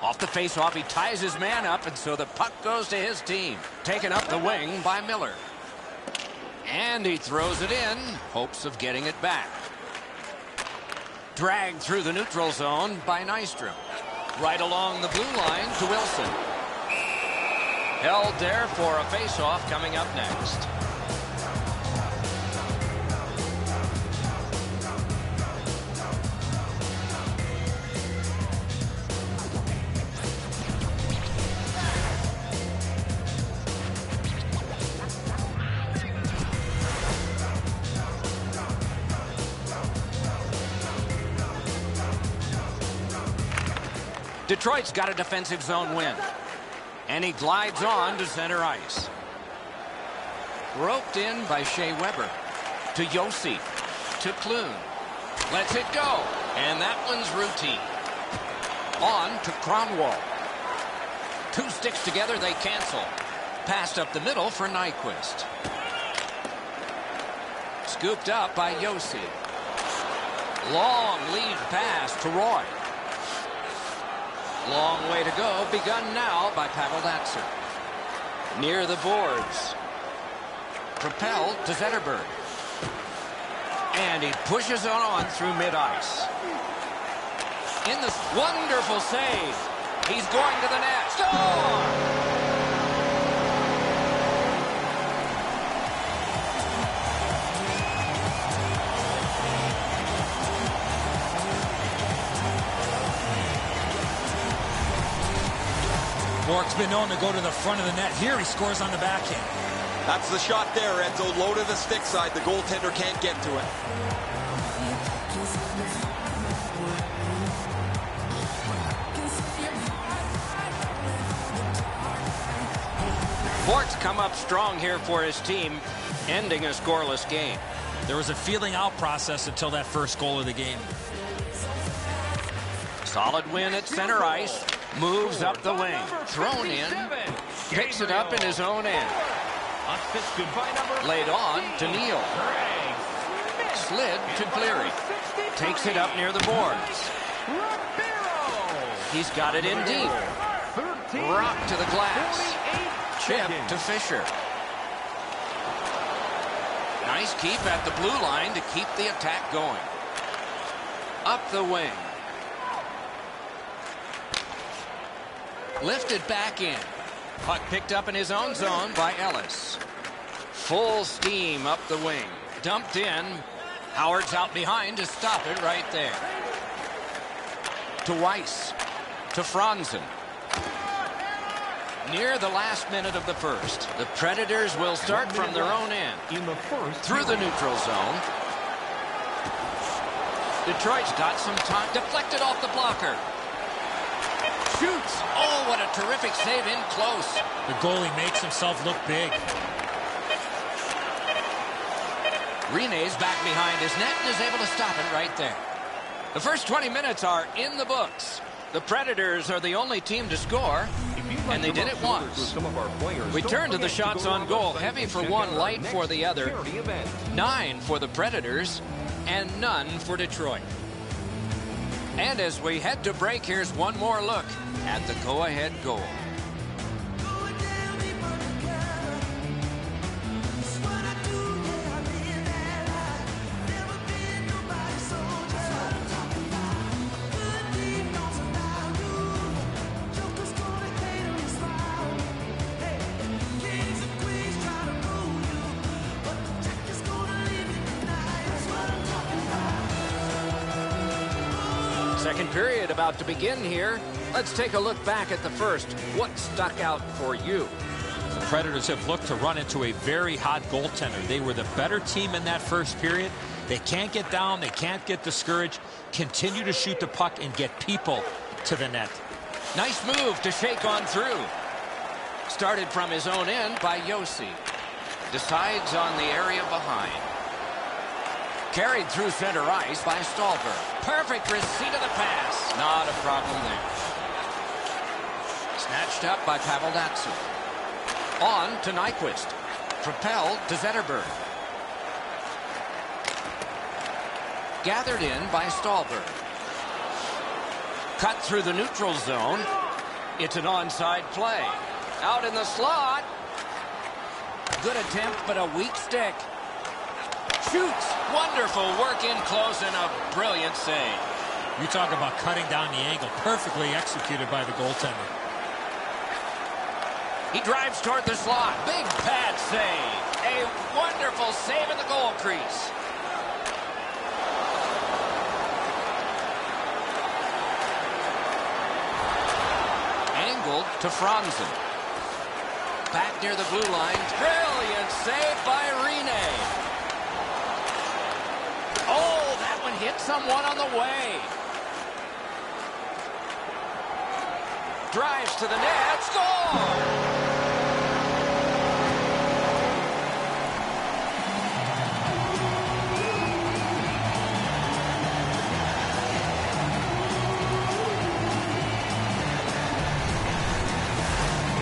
Off the face-off, he ties his man up, and so the puck goes to his team. Taken up the wing by Miller. And he throws it in, hopes of getting it back. Dragged through the neutral zone by Nystrom. Right along the blue line to Wilson. Held there for a face-off coming up next. Detroit's got a defensive zone win. And he glides on to center ice. Roped in by Shea Weber. To Yossi. To Clune. Lets it go. And that one's routine. On to Kronwall. Two sticks together, they cancel. Passed up the middle for Nyquist. Scooped up by Yossi. Long lead pass to Roy. Long way to go, begun now by Pavel Datsyuk. Near the boards. Propelled to Zetterberg. And he pushes it on through mid-ice. In the wonderful save. He's going to the net. Score! Bork's been known to go to the front of the net. Here he scores on the backhand. That's the shot there, Enzo. Low to the stick side. The goaltender can't get to it. Bork's come up strong here for his team, ending a scoreless game. There was a feeling out process until that first goal of the game. Solid win at center ice. Moves up the wing. Thrown in. Picks it up in his own end. Laid on to Neal. Slid to Cleary. Takes it up near the boards. He's got it in deep. Rock to the glass. Chip to Fisher. Nice keep at the blue line to keep the attack going. Up the wing. Lifted back in. Puck picked up in his own zone by Ellis. Full steam up the wing. Dumped in. Howard's out behind to stop it right there. To Weiss. To Franzen. Near the last minute of the first. The Predators will start from their own end. Through the neutral zone. Detroit's got some time. Deflected off the blocker. Shoots. Oh, what a terrific save in close. The goalie makes himself look big. Rene's back behind his net and is able to stop it right there. The first 20 minutes are in the books. The Predators are the only team to score, and they did it once. We turn to the shots on goal. Heavy for one, light for the other. 9 for the Predators, and none for Detroit. And as we head to break, here's one more look at the go-ahead goal. Second period about to begin here. Let's take a look back at the first. What stuck out for you? Predators have looked to run into a very hot goaltender. They were the better team in that first period. They can't get down. They can't get discouraged. Continue to shoot the puck and get people to the net. Nice move to shake on through. Started from his own end by Josi. Decides on the area behind. Carried through center ice by Stolberg. Perfect receipt of the pass. Not a problem there. Snatched up by Pavel Datsyuk. On to Nyquist. Propelled to Zetterberg. Gathered in by Stolberg. Cut through the neutral zone. It's an onside play. Out in the slot. Good attempt, but a weak stick. Shoots. Wonderful work in close and a brilliant save. You talk about cutting down the angle. Perfectly executed by the goaltender. He drives toward the slot. Big pad save. A wonderful save in the goal crease. Angled to Franzen. Back near the blue line. Brilliant save by Rene. Oh, that one hit someone on the way. Drives to the net. Score!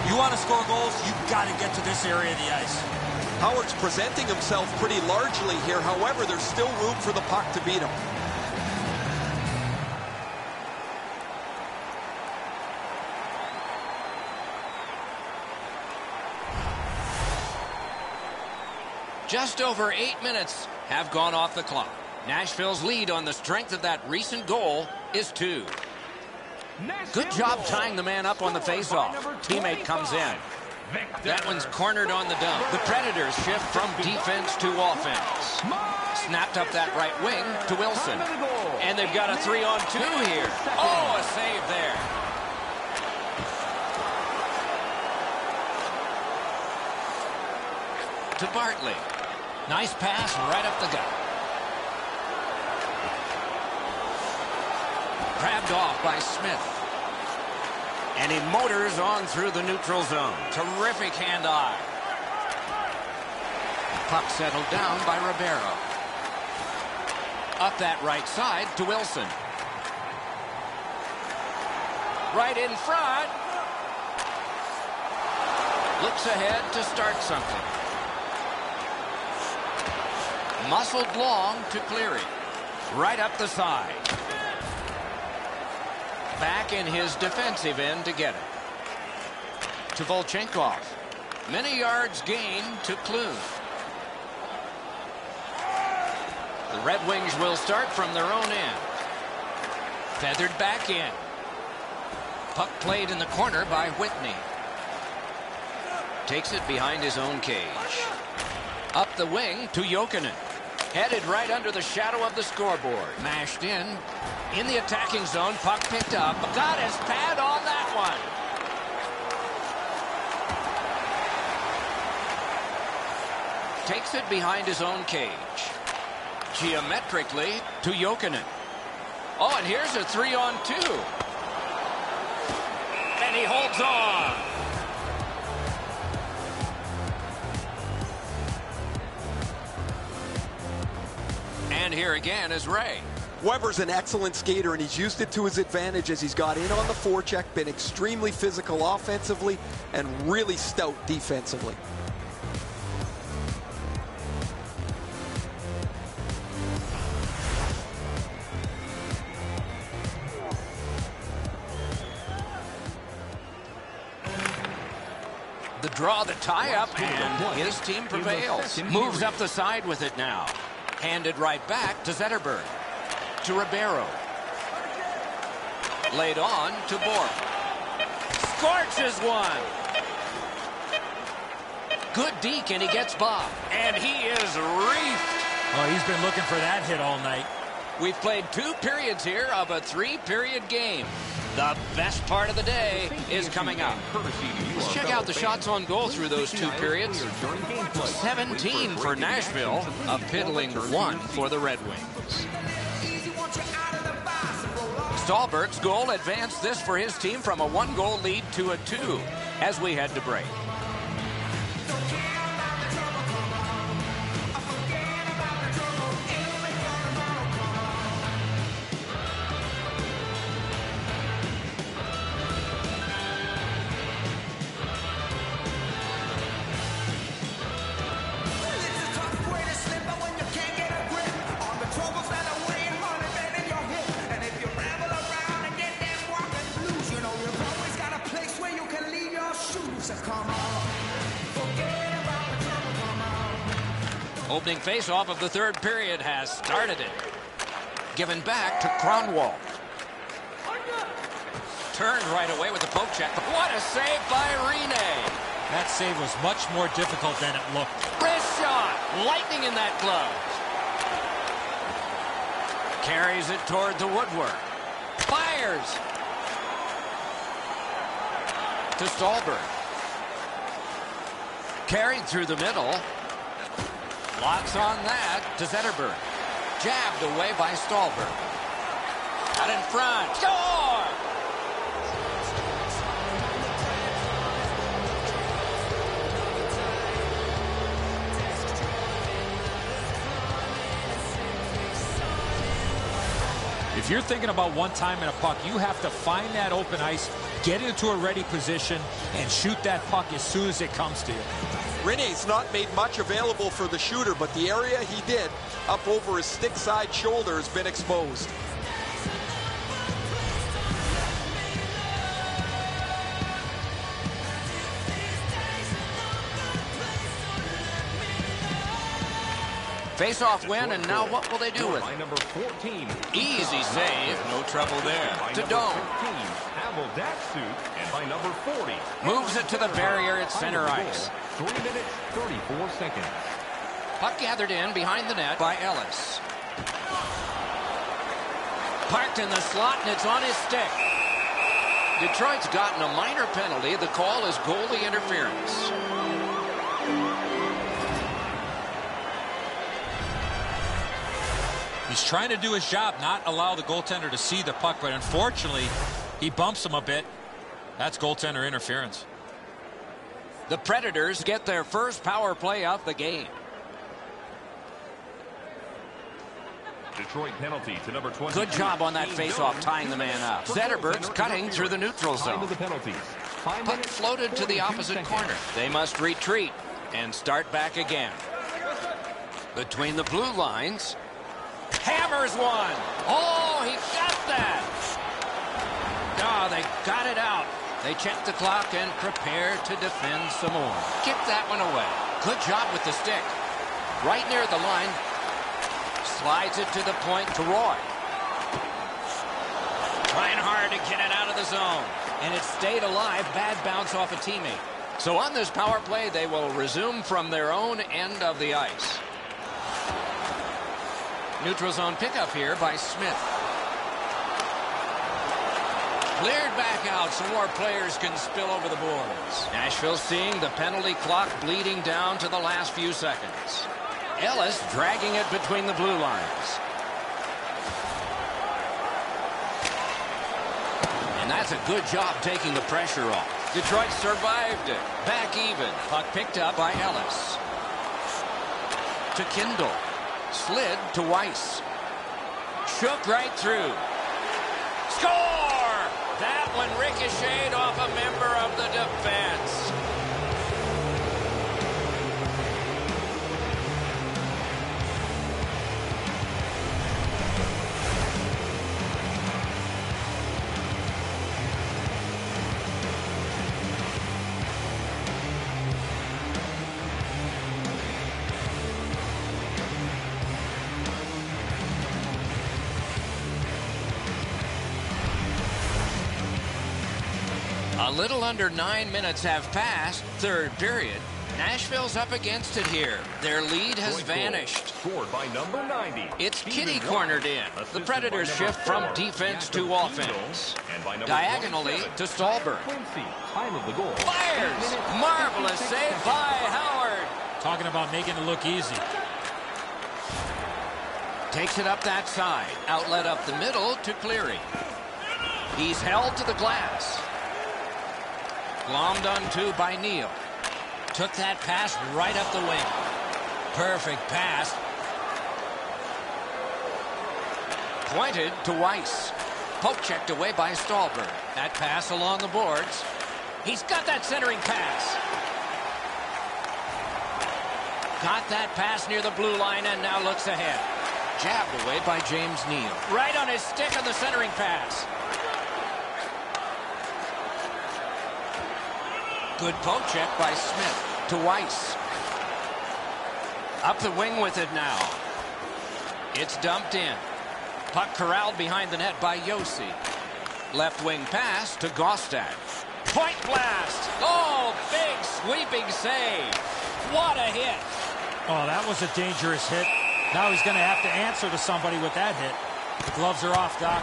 You want to score goals, you've got to get to this area of the ice. Howard's presenting himself pretty largely here. However, there's still room for the puck to beat him. Just over 8 minutes have gone off the clock. Nashville's lead on the strength of that recent goal is 2. Good job tying the man up on the faceoff. Teammate comes in. That one's cornered on the dump. The Predators shift from defense to offense. Snapped up that right wing to Wilson. And they've got a 3-on-2 here. Oh, a save there. To Bartley. Nice pass right up the gut. Grabbed off by Smith. And he motors on through the neutral zone. Terrific hand-eye. Puck settled down by Ribeiro. Up that right side to Wilson. Right in front. Looks ahead to start something. Muscled long to Cleary. Right up the side. Back in his defensive end to get it. To Volchenkov. Many yards gained to Klune. The Red Wings will start from their own end. Feathered back in. Puck played in the corner by Whitney. Takes it behind his own cage. Up the wing to Jokinen. Headed right under the shadow of the scoreboard. Mashed in the attacking zone. Puck picked up. Got his pad on that one. Takes it behind his own cage. Geometrically to Jokinen. Oh, and here's a 3-on-2. And he holds on. And here again is Ray. Weber's an excellent skater, and he's used it to his advantage as he's got in on the forecheck, been extremely physical offensively, and really stout defensively. The draw, the tie-up, and his team prevails. Moves up the side with it now. Handed right back to Zetterberg. To Ribeiro. Laid on to Bork. Scorches one. Good deke, and he gets Bob. And he is reefed. Oh, he's been looking for that hit all night. We've played 2 periods here of a 3-period game. The best part of the day is coming up. Let's check out the shots on goal through those 2 periods. 17 for Nashville, a piddling 1 for the Red Wings. Stahlberg's goal advanced this for his team from a 1-goal lead to a 2 as we head to break. Opening face-off of the 3rd period has started it. Given back to Kronwall. Turned right away with the poke check. What a save by Rene. That save was much more difficult than it looked. Wrist shot. Lightning in that glove. Carries it toward the woodwork. Fires. To Stahlberg. Carried through the middle. Locks on that to Zetterberg. Jabbed away by Stahlberg. Out in front. Score! If you're thinking about one time in a puck, you have to find that open ice, get into a ready position, and shoot that puck as soon as it comes to you. Rene's not made much available for the shooter, but the area he did up over his stick side shoulder has been exposed. Face-off win, and now what will they do with it? Number 14. Easy save, no trouble there. To Dome. And by number 40. Moves it to the barrier at center ice. 3 minutes, 34 seconds. Puck gathered in behind the net by Ellis. Parked in the slot, and it's on his stick. Detroit's gotten a minor penalty. The call is goalie interference. He's trying to do his job, not allow the goaltender to see the puck, but unfortunately, he bumps him a bit. That's goaltender interference. The Predators get their first power play of the game. Detroit penalty to number 20. Good job on that face-off, tying the man up. Zetterberg's cutting through the neutral zone. Puck floated to the opposite corner. They must retreat and start back again. Between the blue lines. Hammers one. Oh, he got that. Oh, they got it out. They check the clock and prepare to defend some more. Kick that one away. Good job with the stick. Right near the line. Slides it to the point to Roy. Trying hard to get it out of the zone. And it stayed alive. Bad bounce off a teammate. So on this power play, they will resume from their own end of the ice. Neutral zone pickup here by Smith. Cleared back out so more players can spill over the boards. Nashville seeing the penalty clock bleeding down to the last few seconds. Ellis dragging it between the blue lines. And that's a good job taking the pressure off. Detroit survived it. Back even. Puck picked up by Ellis. To Kindle. Slid to Weiss. Shook right through. Score! That one ricocheted off a member of the defense. A little under 9 minutes have passed, third period, Nashville's up against it here. Their lead has vanished. Scored by number 90. It's Kitty cornered in. The Predators shift from defense to offense. Diagonally to Stallberg. Time of the goal. Fires! Marvelous save by Howard. Talking about making it look easy. Takes it up that side. Outlet up the middle to Cleary. He's held to the glass. Glommed onto by Neal. Took that pass right up the wing. Perfect pass. Pointed to Weiss. Poke checked away by Stallberg. That pass along the boards. He's got that centering pass. Got that pass near the blue line and now looks ahead. Jabbed away by James Neal. Right on his stick on the centering pass. Good poke check by Smith to Weiss. Up the wing with it now. It's dumped in. Puck corralled behind the net by Yossi. Left wing pass to Gostad. Point blast. Oh, big sweeping save. What a hit. Oh, that was a dangerous hit. Now he's going to have to answer to somebody with that hit. The gloves are off, Doc.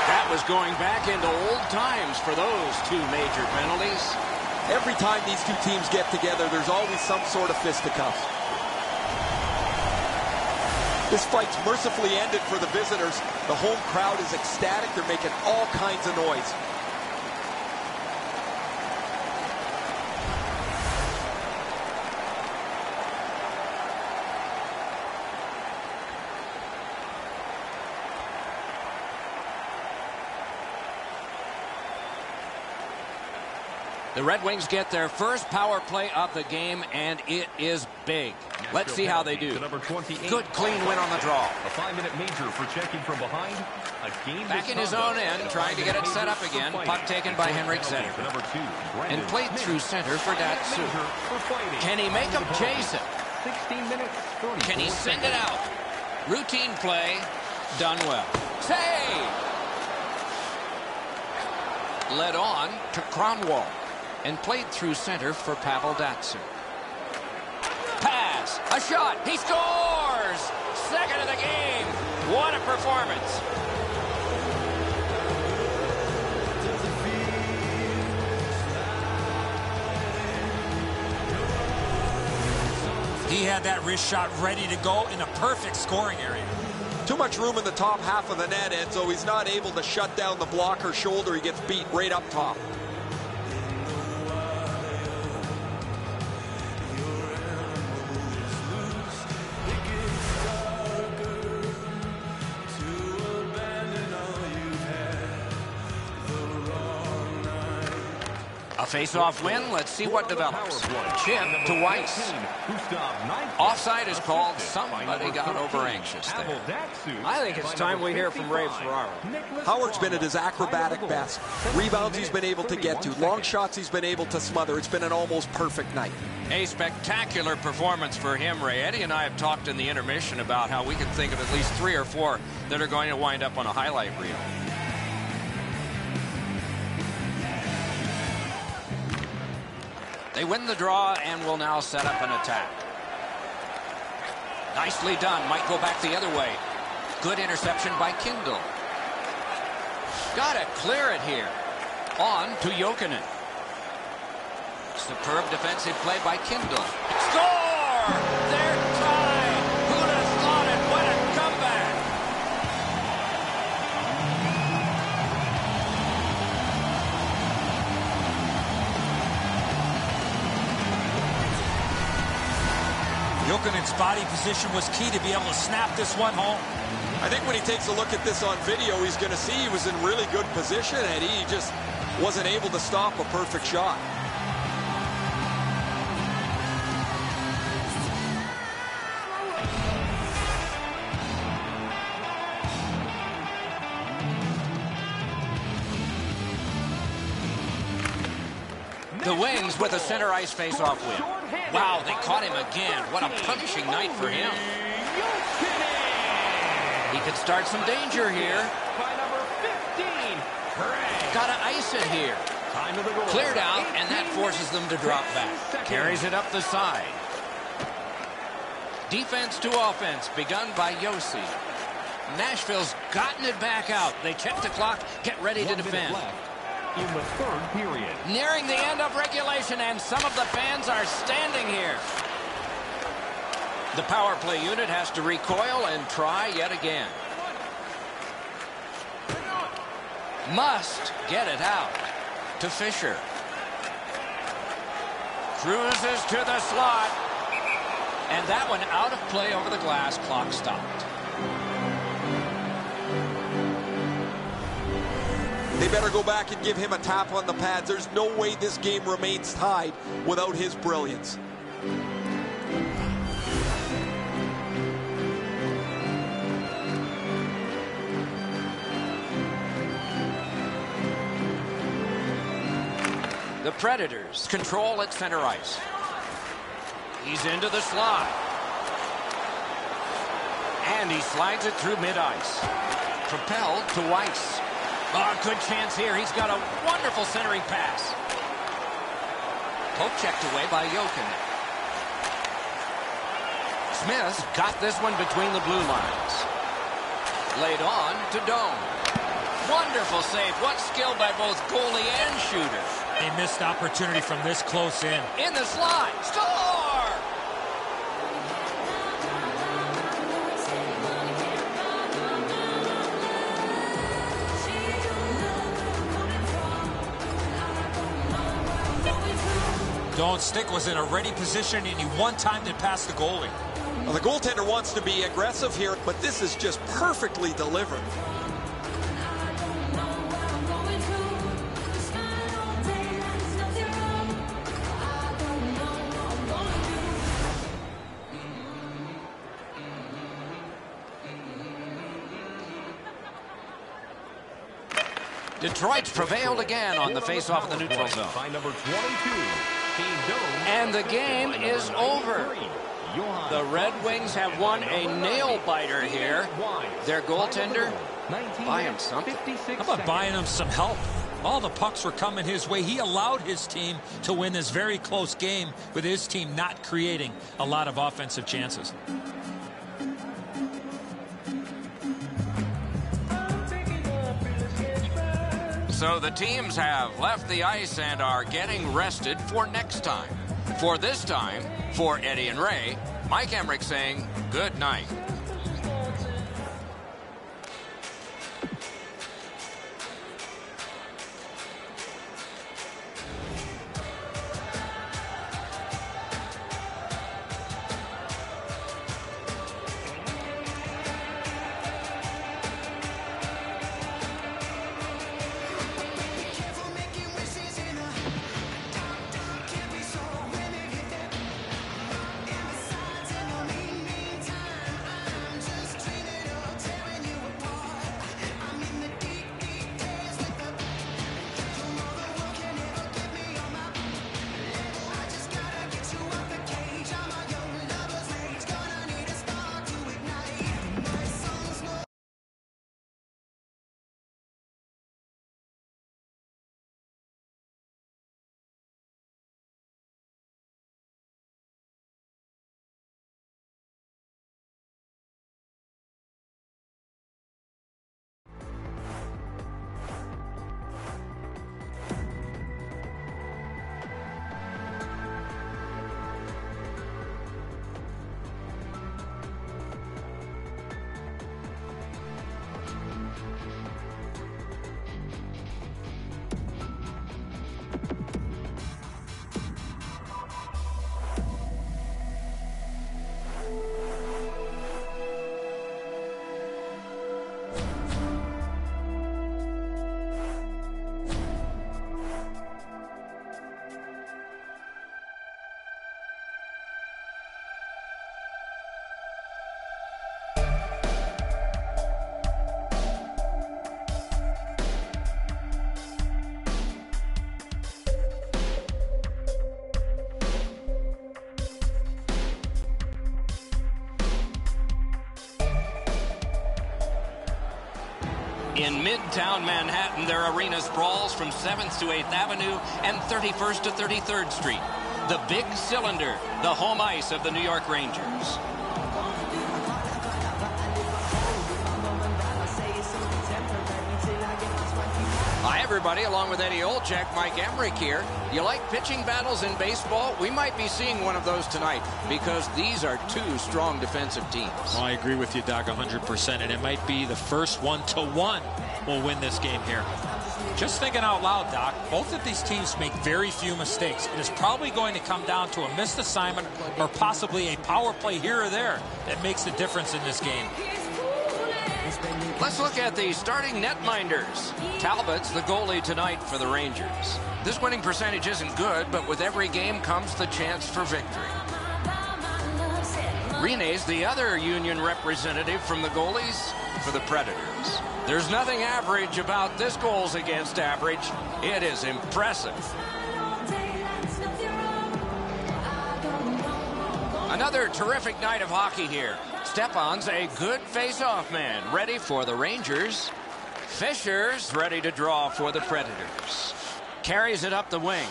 That was going back into old times for those two major penalties. Every time these two teams get together, there's always some sort of fisticuffs. This fight's mercifully ended for the visitors. The home crowd is ecstatic. They're making all kinds of noise. The Red Wings get their first power play of the game, and it is big. Let's see how they do. Good, clean win on the draw. A 5-minute major for checking from behind. Back in his own end, trying to get it set up again. Puck taken by Henrik Zetterberg. And played through center for Datsu. Can he make him chase it? 16 minutes, Can he send it out? Routine play, done well. Save! Led on to Kronwall. And played through center for Pavel Datsyuk. Pass, a shot, he scores! Second of the game. What a performance. He had that wrist shot ready to go in a perfect scoring area. Too much room in the top half of the net, Enzo. He's not able to shut down the blocker shoulder. He gets beat right up top. A face-off win. Let's see what develops. Chip to Weiss. Offside is called. Somebody got over-anxious there. I think it's time we hear from Ray Ferraro. Howard's been at his acrobatic best. Rebounds he's been able to get to. Long shots he's been able to smother. It's been an almost perfect night. A spectacular performance for him, Ray. Eddie and I have talked in the intermission about how we can think of at least 3 or 4 that are going to wind up on a highlight reel. They win the draw and will now set up an attack. Nicely done. Might go back the other way. Good interception by Kindle. Got to clear it here. On to Jokinen. Superb defensive play by Kindle. Score! They're tied. Who'd have thought it? What a comeback. Jokinen's body position was key to be able to snap this one home. I think when he takes a look at this on video, he's going to see he was in really good position, and he just wasn't able to stop a perfect shot. The Wings with a center ice face-off win. Wow, they caught him again. What a punishing night for him. He could start some danger here. By number 15, Craig. Got to ice it here. Time of the goal. Cleared out, and that forces them to drop back. Carries it up the side. Defense to offense, begun by Yossi. Nashville's gotten it back out. They check the clock, get ready to defend. In the third period. Nearing the end of regulation, and some of the fans are standing here. The power play unit has to recoil and try yet again. Must get it out to Fisher. Cruises to the slot. And that one out of play over the glass. Clock stopped. They better go back and give him a tap on the pads. There's no way this game remains tied without his brilliance. The Predators control at center ice. He's into the slot. And he slides it through mid-ice. Propelled to Weiss. Oh, good chance here. He's got a wonderful centering pass. Poke checked away by Jokinen. Smith got this one between the blue lines. Laid on to Dome. Wonderful save. What skill by both goalie and shooter. A missed opportunity from this close in. In the slot. Score! Don't Stick was in a ready position, and he one-timed it past the goalie. Well, the goaltender wants to be aggressive here, but this is just perfectly delivered. Detroit's prevailed again on the face-off in the neutral zone. By number 22, Team Dome. And the game is over. The Red Wings have won a nail-biter here. Their goaltender, buy him something. How about buying him some help? All the pucks were coming his way. He allowed his team to win this very close game with his team not creating a lot of offensive chances. So the teams have left the ice and are getting rested for next time. For this time, for Eddie and Ray, Mike Emmerich saying good night. In Midtown Manhattan, their arena sprawls from 7th to 8th Avenue and 31st to 33rd Street. The Big Cylinder, the home ice of the New York Rangers. Hi, everybody. Along with Eddie Olczyk, Mike Emmerich here. You like pitching battles in baseball? We might be seeing one of those tonight because these are two strong defensive teams. Well, I agree with you, Doc, 100%, and it might be the first 1-1 will win this game here. Just thinking out loud, Doc, both of these teams make very few mistakes. It is probably going to come down to a missed assignment or possibly a power play here or there that makes the difference in this game. Let's look at the starting netminders. Talbot's the goalie tonight for the Rangers. This winning percentage isn't good, but with every game comes the chance for victory. Rene's the other Union representative from the goalies for the Predators. There's nothing average about this goals against average. It is impressive. Another terrific night of hockey here. Stepan's a good face-off man, ready for the Rangers. Fisher's ready to draw for the Predators. Carries it up the wing.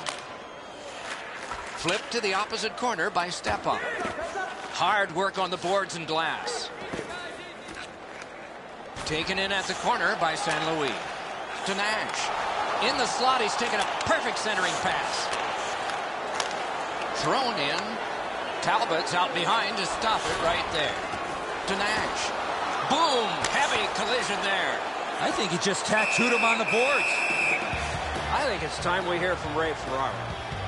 Flipped to the opposite corner by Stepan. Hard work on the boards and glass. Taken in at the corner by St. Louis. To Nash. In the slot, he's taken a perfect centering pass. Thrown in. Talbot's out behind to stop it right there. To Nash. Boom! Heavy collision there. I think he just tattooed him on the boards. I think it's time we hear from Ray Ferraro.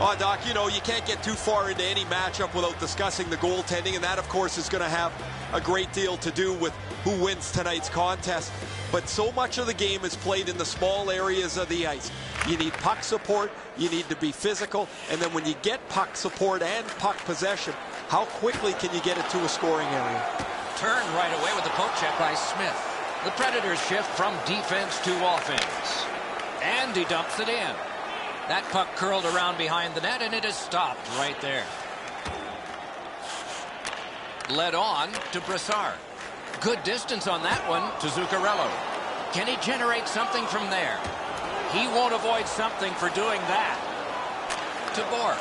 Oh, Doc, you know, you can't get too far into any matchup without discussing the goaltending, and that, of course, is going to have a great deal to do with who wins tonight's contest. But so much of the game is played in the small areas of the ice. You need puck support, you need to be physical, and then when you get puck support and puck possession, how quickly can you get it to a scoring area? Turned right away with the poke check by Smith. The Predators shift from defense to offense. And he dumps it in. That puck curled around behind the net, and it is stopped right there. Led on to Brassard. Good distance on that one to Zuccarello. Can he generate something from there? He won't avoid something for doing that. To Bork.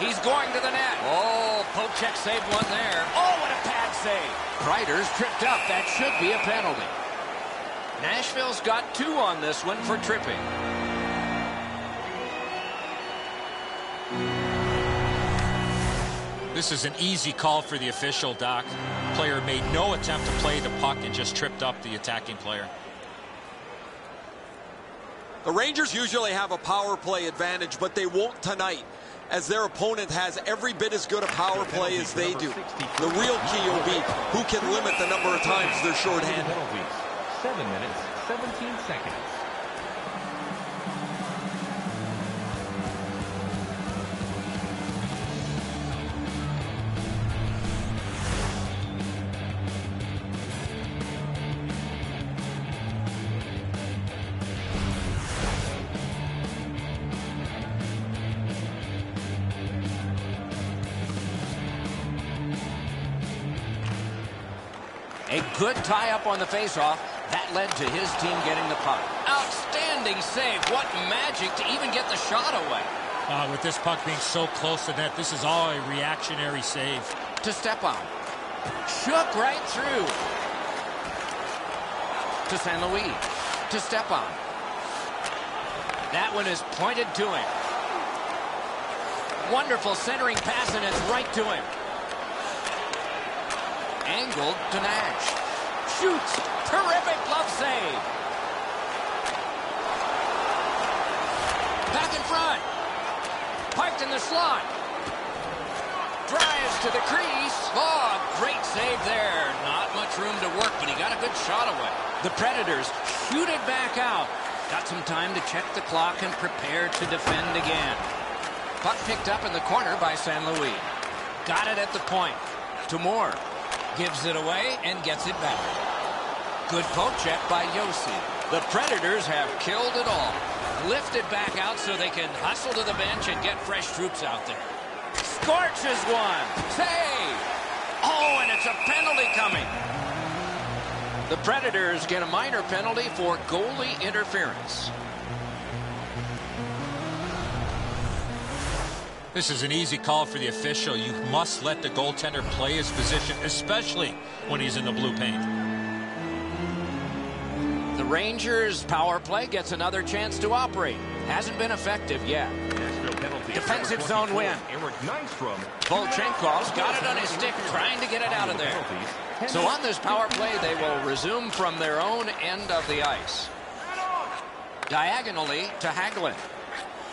He's going to the net. Oh, poke check saved one there. Oh, what a pad save. Kreider's tripped up. That should be a penalty. Nashville's got 2 on this one for tripping. This is an easy call for the official, Doc. Player made no attempt to play the puck and just tripped up the attacking player. The Rangers usually have a power play advantage, but they won't tonight, as their opponent has every bit as good a power play as they do. The real key will be who can limit the number of times they're shorthanded. 7 minutes, 17 seconds. A good tie-up on the face-off. That led to his team getting the puck. Outstanding save. What magic to even get the shot away. With this puck being so close to net, this is all a reactionary save. To Stepan. Shook right through. To St. Louis. To Stepan. That one is pointed to him. Wonderful centering pass, and it's right to him. Angled to Nash. Shoots. Terrific glove save. Back in front. Parked in the slot. Drives to the crease. Oh, great save there. Not much room to work, but he got a good shot away. The Predators shoot it back out. Got some time to check the clock and prepare to defend again. Puck picked up in the corner by St. Louis. Got it at the point. To Moore. Gives it away and gets it back. Good poke check by Yossi. The Predators have killed it all. Lifted back out so they can hustle to the bench and get fresh troops out there. Scorches one. Save. Oh, and it's a penalty coming. The Predators get a minor penalty for goalie interference. This is an easy call for the official. You must let the goaltender play his position, especially when he's in the blue paint. The Rangers' power play gets another chance to operate. Hasn't been effective yet. Defensive zone win. Volchenkov's got it on his stick, trying to get it out of there. So on this power play, they will resume from their own end of the ice. Diagonally to Hagelin.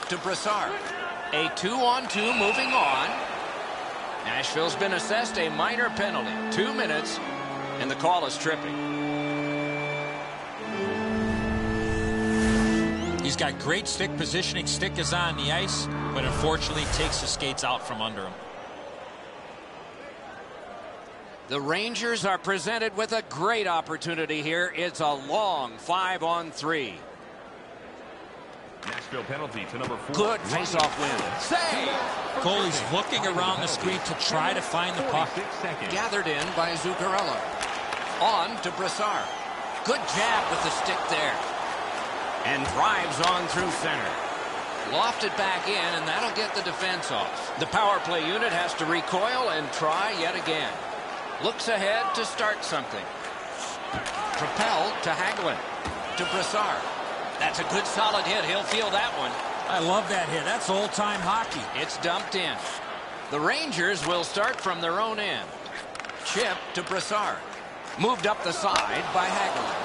To Brassard. A 2-on-2 moving on. Nashville's been assessed a minor penalty. 2 minutes, and the call is tripping. He's got great stick positioning. Stick is on the ice, but unfortunately takes the skates out from under him. The Rangers are presented with a great opportunity here. It's a long 5-on-3. Nashville penalty to number 4. Good face-off win. Save! Goalie's looking around the screen to try to find the puck. Gathered in by Zuccarello. On to Brassard. Good jab with the stick there. And drives on through center. Lofted back in, and that'll get the defense off. The power play unit has to recoil and try yet again. Looks ahead to start something. Propelled to Hagelin. To Brassard. That's a good solid hit. He'll feel that one. I love that hit. That's old-time hockey. It's dumped in. The Rangers will start from their own end. Chip to Brassard. Moved up the side by Hagelin.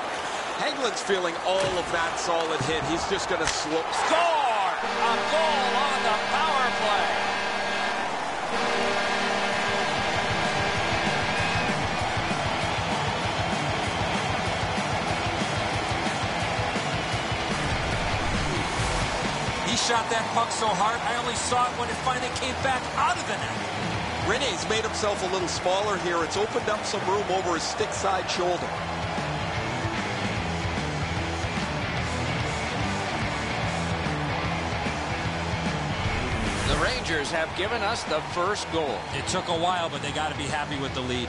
Hagelin's feeling all of that solid hit. He's just going to slow. Score! A goal on the power play. He shot that puck so hard, I only saw it when it finally came back out of the net. Rene's made himself a little smaller here. It's opened up some room over his stick side shoulder. The Rangers have given us the first goal. It took a while, but they got to be happy with the lead.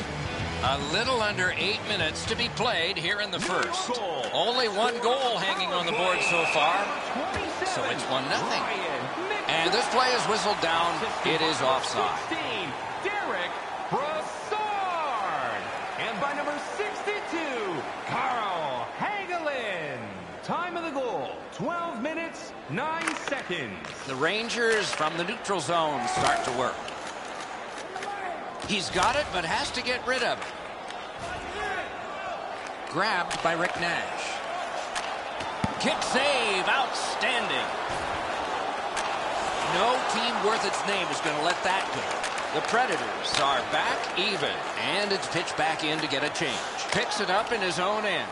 A little under 8 minutes to be played here in the first. Only one goal hanging on the board so far. So it's 1-0. And this play is whistled down. It is offside. Derek Brassard. And by number 62, Carl Hagelin. Time of the goal, 12 minutes, 9 seconds. The Rangers from the neutral zone start to work. He's got it, but has to get rid of it. Grabbed by Rick Nash. Kick save, outstanding. No team worth its name is going to let that go. The Predators are back even, and it's pitched back in to get a change. Picks it up in his own end.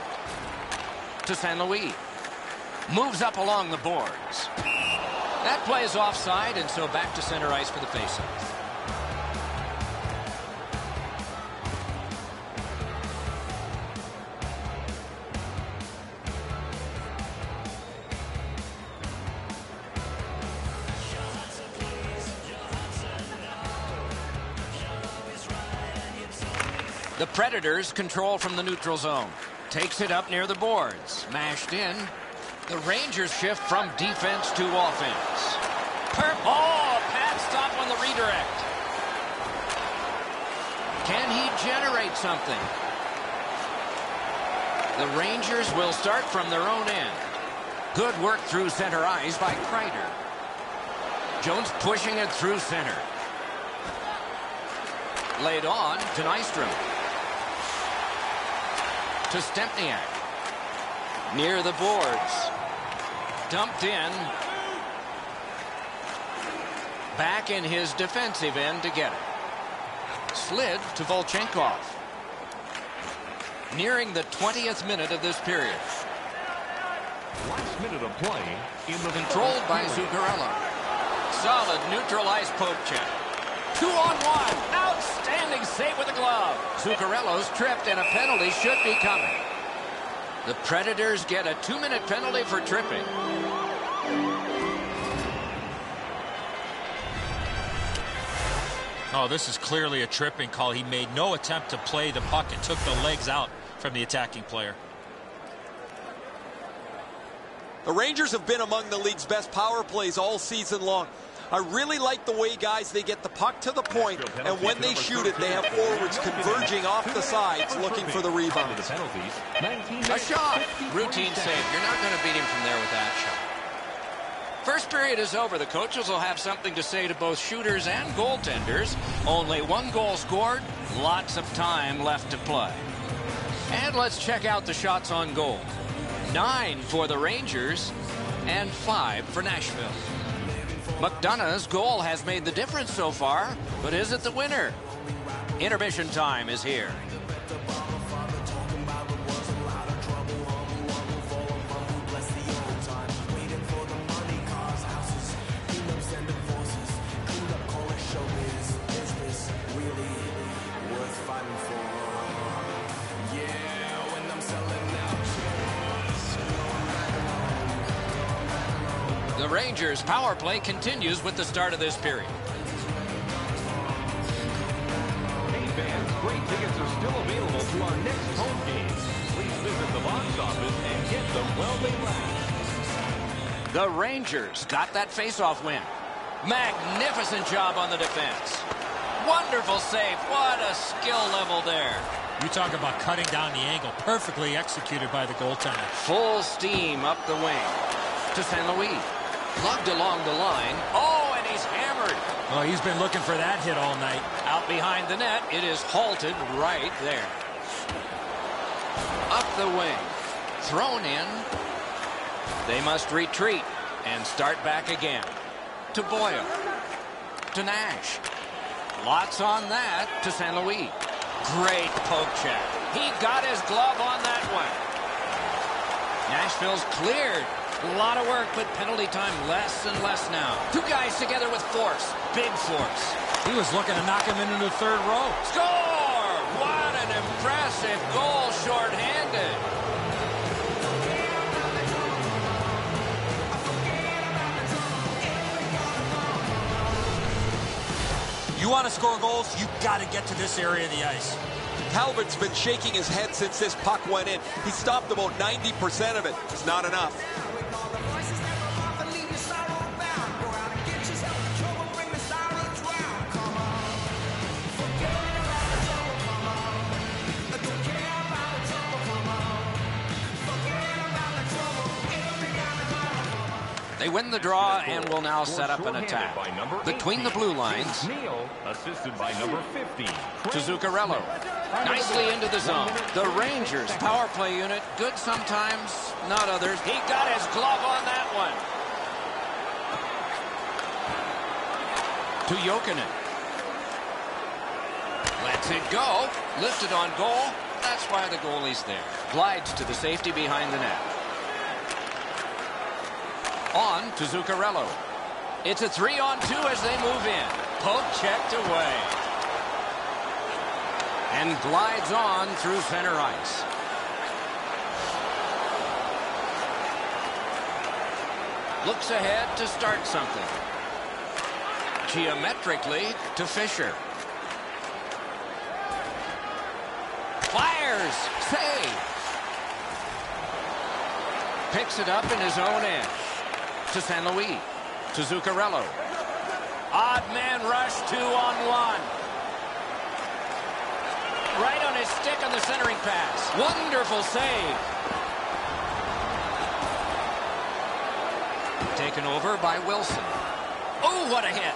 To St. Louis. Moves up along the boards. That play is offside, and so back to center ice for the faceoff. The Predators control from the neutral zone. Takes it up near the boards. Mashed in. The Rangers shift from defense to offense. Oh, pad stop on the redirect. Can he generate something? The Rangers will start from their own end. Good work through center ice by Kreider. Jones pushing it through center. Laid on to Nystrom. To Stempniak. Near the boards. Dumped in. Back in his defensive end to get it. Slid to Volchenkov. Nearing the 20th minute of this period. Last minute of play in the controlled by Zuccarello. Solid neutral ice poke check. 2-on-1. Outstanding save with the glove. Zuccarello's tripped and a penalty should be coming. The Predators get a 2-minute penalty for tripping. Oh, this is clearly a tripping call. He made no attempt to play the puck and took the legs out from the attacking player. The Rangers have been among the league's best power plays all season long. I really like the way, guys, they get the puck to the point, and when they shoot it, they have forwards converging off the sides looking for the rebounds. A shot. Routine save. You're not going to beat him from there with that shot. First period is over. The coaches will have something to say to both shooters and goaltenders. Only one goal scored. Lots of time left to play. And let's check out the shots on goal. 9 for the Rangers and 5 for Nashville. McDonough's goal has made the difference so far, but is it the winner? Intermission time is here. The Rangers' power play continues with the start of this period. Hey fans, great tickets are still available to our next home game. Please visit the box office and get them while they last. The Rangers got that face-off win. Magnificent job on the defense. Wonderful save. What a skill level there. You talk about cutting down the angle. Perfectly executed by the goaltender. Full steam up the wing to St. Louis. Plugged along the line. Oh, and he's hammered. Oh, he's been looking for that hit all night. Out behind the net, it is halted right there. Up the wing. Thrown in. They must retreat and start back again. To Boyle. To Nash. Lots on that to St. Louis. Great poke check. He got his glove on that one. Nashville's cleared. A lot of work, but penalty time less and less now. Two guys together with force. Big force. He was looking to knock him into the third row. Score! What an impressive goal shorthanded. You want to score goals, you got to get to this area of the ice. Talbot's been shaking his head since this puck went in. He stopped about 90% of it. It's not enough. They win the draw and will now set up an attack. Between the blue lines. Neal, assisted by number 50. To Zuccarello. Nicely into the zone. The Rangers power play unit. Good sometimes, not others. He got his glove on that one. To Jokinen. Lets it go. Lifted on goal. That's why the goalie's there. Glides to the safety behind the net. On to Zuccarello. It's a 3-on-2 as they move in. Poke checked away. And glides on through center ice. Looks ahead to start something. Geometrically to Fisher. Fires. Save. Picks it up in his own end. To St. Louis. To Zuccarello. Odd man rush 2-on-1. Right on his stick on the centering pass. Wonderful save. Taken over by Wilson. Oh, what a hit.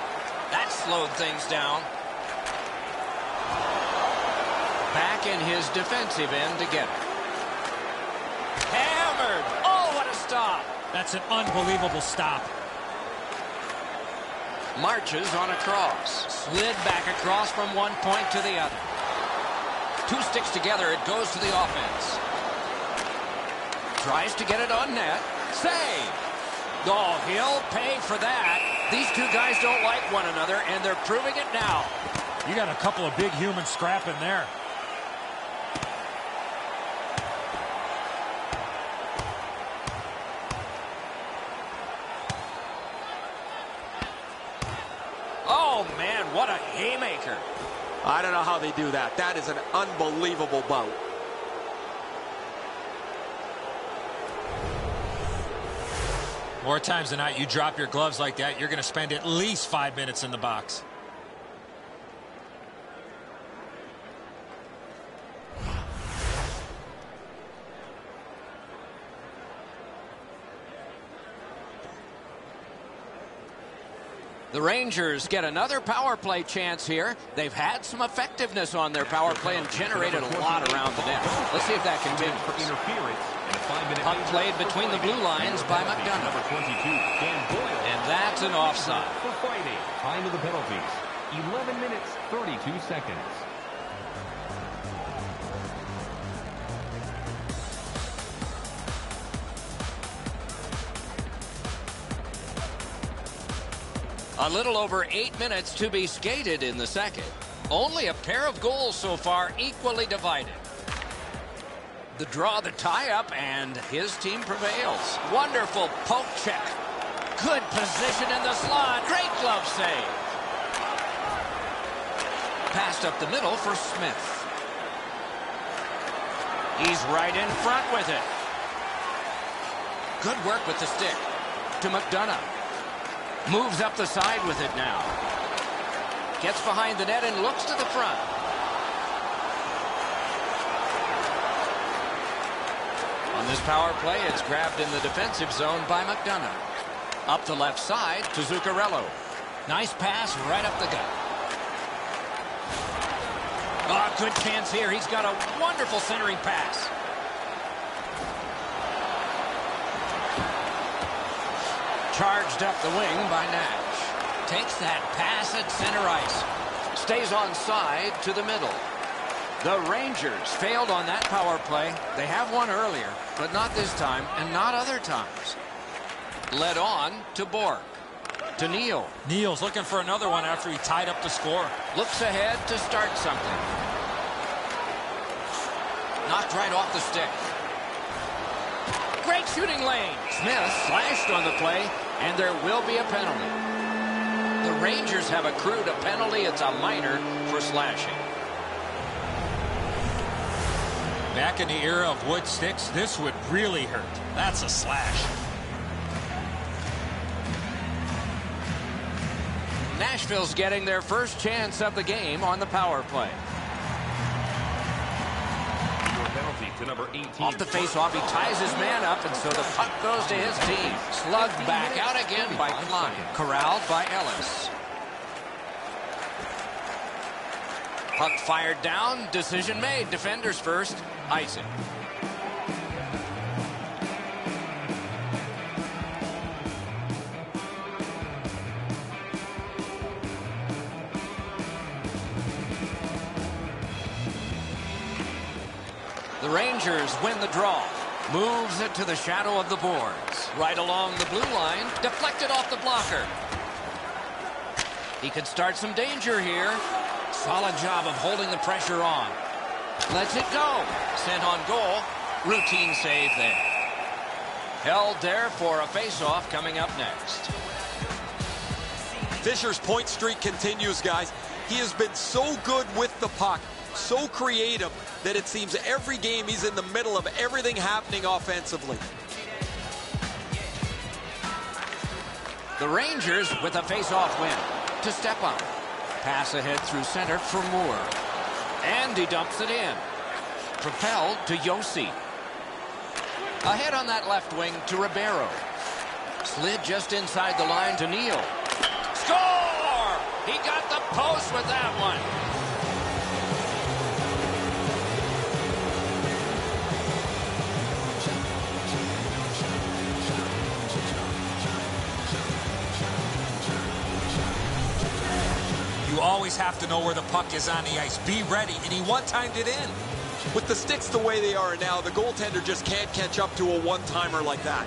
That slowed things down. Back in his defensive end to get it. Hammered. Oh, what a stop. That's an unbelievable stop. Marches on a cross. Slid back across from one point to the other. Two sticks together, it goes to the offense. Tries to get it on net. Save! Oh, he'll pay for that. These two guys don't like one another, and they're proving it now. You got a couple of big humans scrapping there. Oh, man, what a haymaker. I don't know how they do that. That is an unbelievable bout. More times than not, you drop your gloves like that, you're going to spend at least 5 minutes in the box. The Rangers get another power play chance here. They've had some effectiveness on their power play and generated a lot around the net. Let's see if that continues. Puck played between the blue lines by McDonough. And that's an offside. For fighting. Time of the penalties. 11 minutes, 32 seconds. A little over 8 minutes to be skated in the second. Only a pair of goals so far, equally divided. The draw, the tie-up, and his team prevails. Wonderful poke check. Good position in the slot. Great glove save. Passed up the middle for Smith. He's right in front with it. Good work with the stick. To McDonough. Moves up the side with it now. Gets behind the net and looks to the front. On this power play, it's grabbed in the defensive zone by McDonough. Up the left side to Zuccarello. Nice pass right up the gut. Oh, good chance here. He's got a wonderful centering pass. Charged up the wing by Nash. Takes that pass at center ice. Stays on side to the middle. The Rangers failed on that power play. They have won earlier, but not this time and not other times. Led on to Bork. To Neal. Neal's looking for another one after he tied up the score. Looks ahead to start something. Knocked right off the stick. Great shooting lane. Smith slashed on the play, and there will be a penalty. The Rangers have accrued a penalty. It's a minor for slashing. Back in the era of wood sticks, this would really hurt. That's a slash. Nashville's getting their first chance of the game on the power play. To number 18. Off the face-off, he ties his man up, and so the puck goes to his team. Slugged back out again by Klein. Corralled by Ellis. Puck fired down. Decision made. Defenders first. Icing. The Rangers win the draw. Moves it to the shadow of the boards. Right along the blue line. Deflected off the blocker. He could start some danger here. Solid job of holding the pressure on. Lets it go. Sent on goal. Routine save there. Held there for a face-off coming up next. Fisher's point streak continues, guys. He has been so good with the puck, so creative, that it seems every game he's in the middle of everything happening offensively. The Rangers with a face-off win. To step up. Pass ahead through center for Moore. And he dumps it in. Propelled to Yossi. Ahead on that left wing to Ribeiro. Slid just inside the line to Neal. Score! He got the post with that one. You always have to know where the puck is on the ice. Be ready, and he one-timed it in. With the sticks the way they are now, the goaltender just can't catch up to a one-timer like that.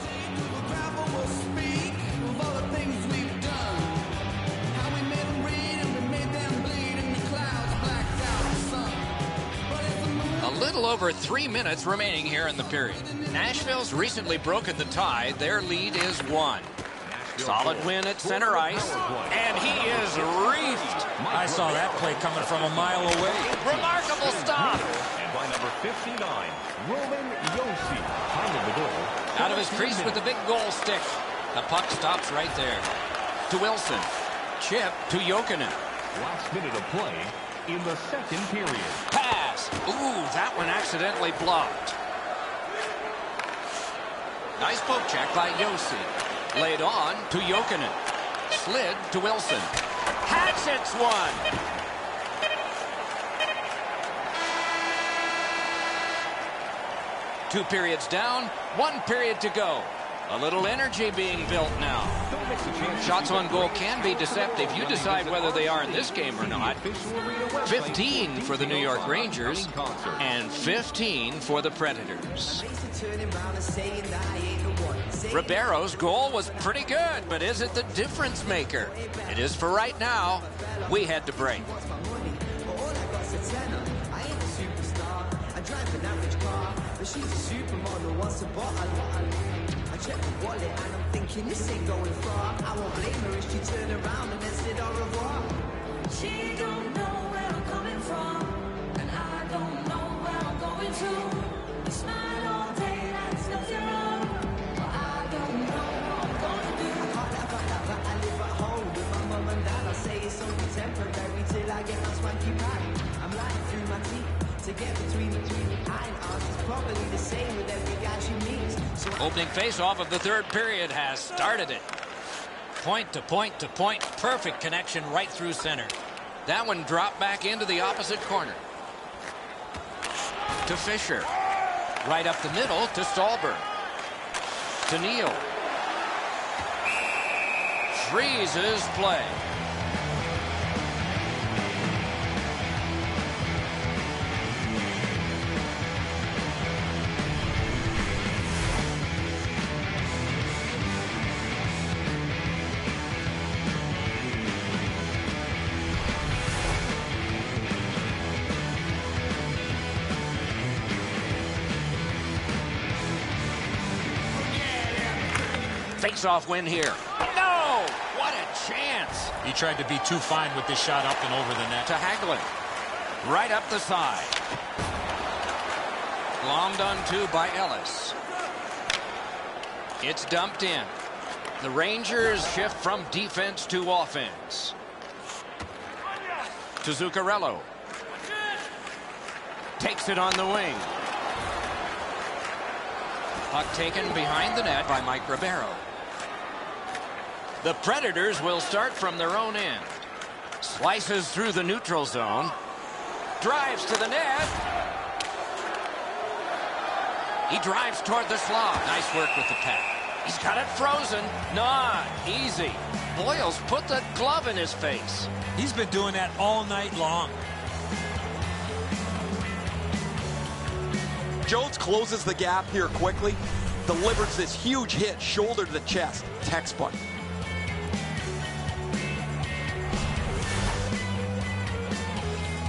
A little over 3 minutes remaining here in the period. Nashville's recently broken the tie. Their lead is 1. Solid win at center ice, and he is reefed. I saw that play coming from a mile away. Remarkable stop. And by number 59, Roman Yossi. Time of the goal. Out of his crease with the big goal stick. The puck stops right there. To Wilson. Chip to Jokinen. Last minute of play in the second period. Pass. Ooh, that one accidentally blocked. Nice poke check by Josi. Laid on to Jokinen. Slid to Wilson. Hatchets one. Two periods down, 1 period to go. A little energy being built now. Shots on goal can be deceptive. You decide whether they are in this game or not. 15 for the New York Rangers and 15 for the Predators. Ribeiro's goal was pretty good, but is it the difference maker? It is for right now. We head to break. She's a supermodel, wants a bottle. I check the wallet and I'm thinking this ain't going far. I won't blame her if she turned around and then said au revoir. She don't know where I'm coming from, and I don't know where I'm going to. We smile all day, that's nothing wrong, but I don't know what I'm going to do. I can't laugh at that, but I live at home with my mum and dad. I say it's only temporary till I get my swanky back. I'm lying through my teeth to get between the eye and arms. It's probably the same with every guy she meets. So Opening face-off of the third period has started it. Point to point to point. Perfect connection right through center. That one dropped back into the opposite corner. To Fisher. Right up the middle to Stallberg. To Neal. Freezes play. Face-off win here. No! What a chance! He tried to be too fine with this shot up and over the net. To Hagelin. Right up the side. Glommed onto by Ellis. It's dumped in. The Rangers shift from defense to offense. To Zuccarello. Takes it on the wing. Puck taken behind the net by Mike Ribeiro. The Predators will start from their own end. Slices through the neutral zone. Drives to the net. He drives toward the slot. Nice work with the pad. He's got it frozen. Not easy. Boyles put the glove in his face. He's been doing that all night long. Jones closes the gap here quickly. Delivers this huge hit, shoulder to the chest. Textbook.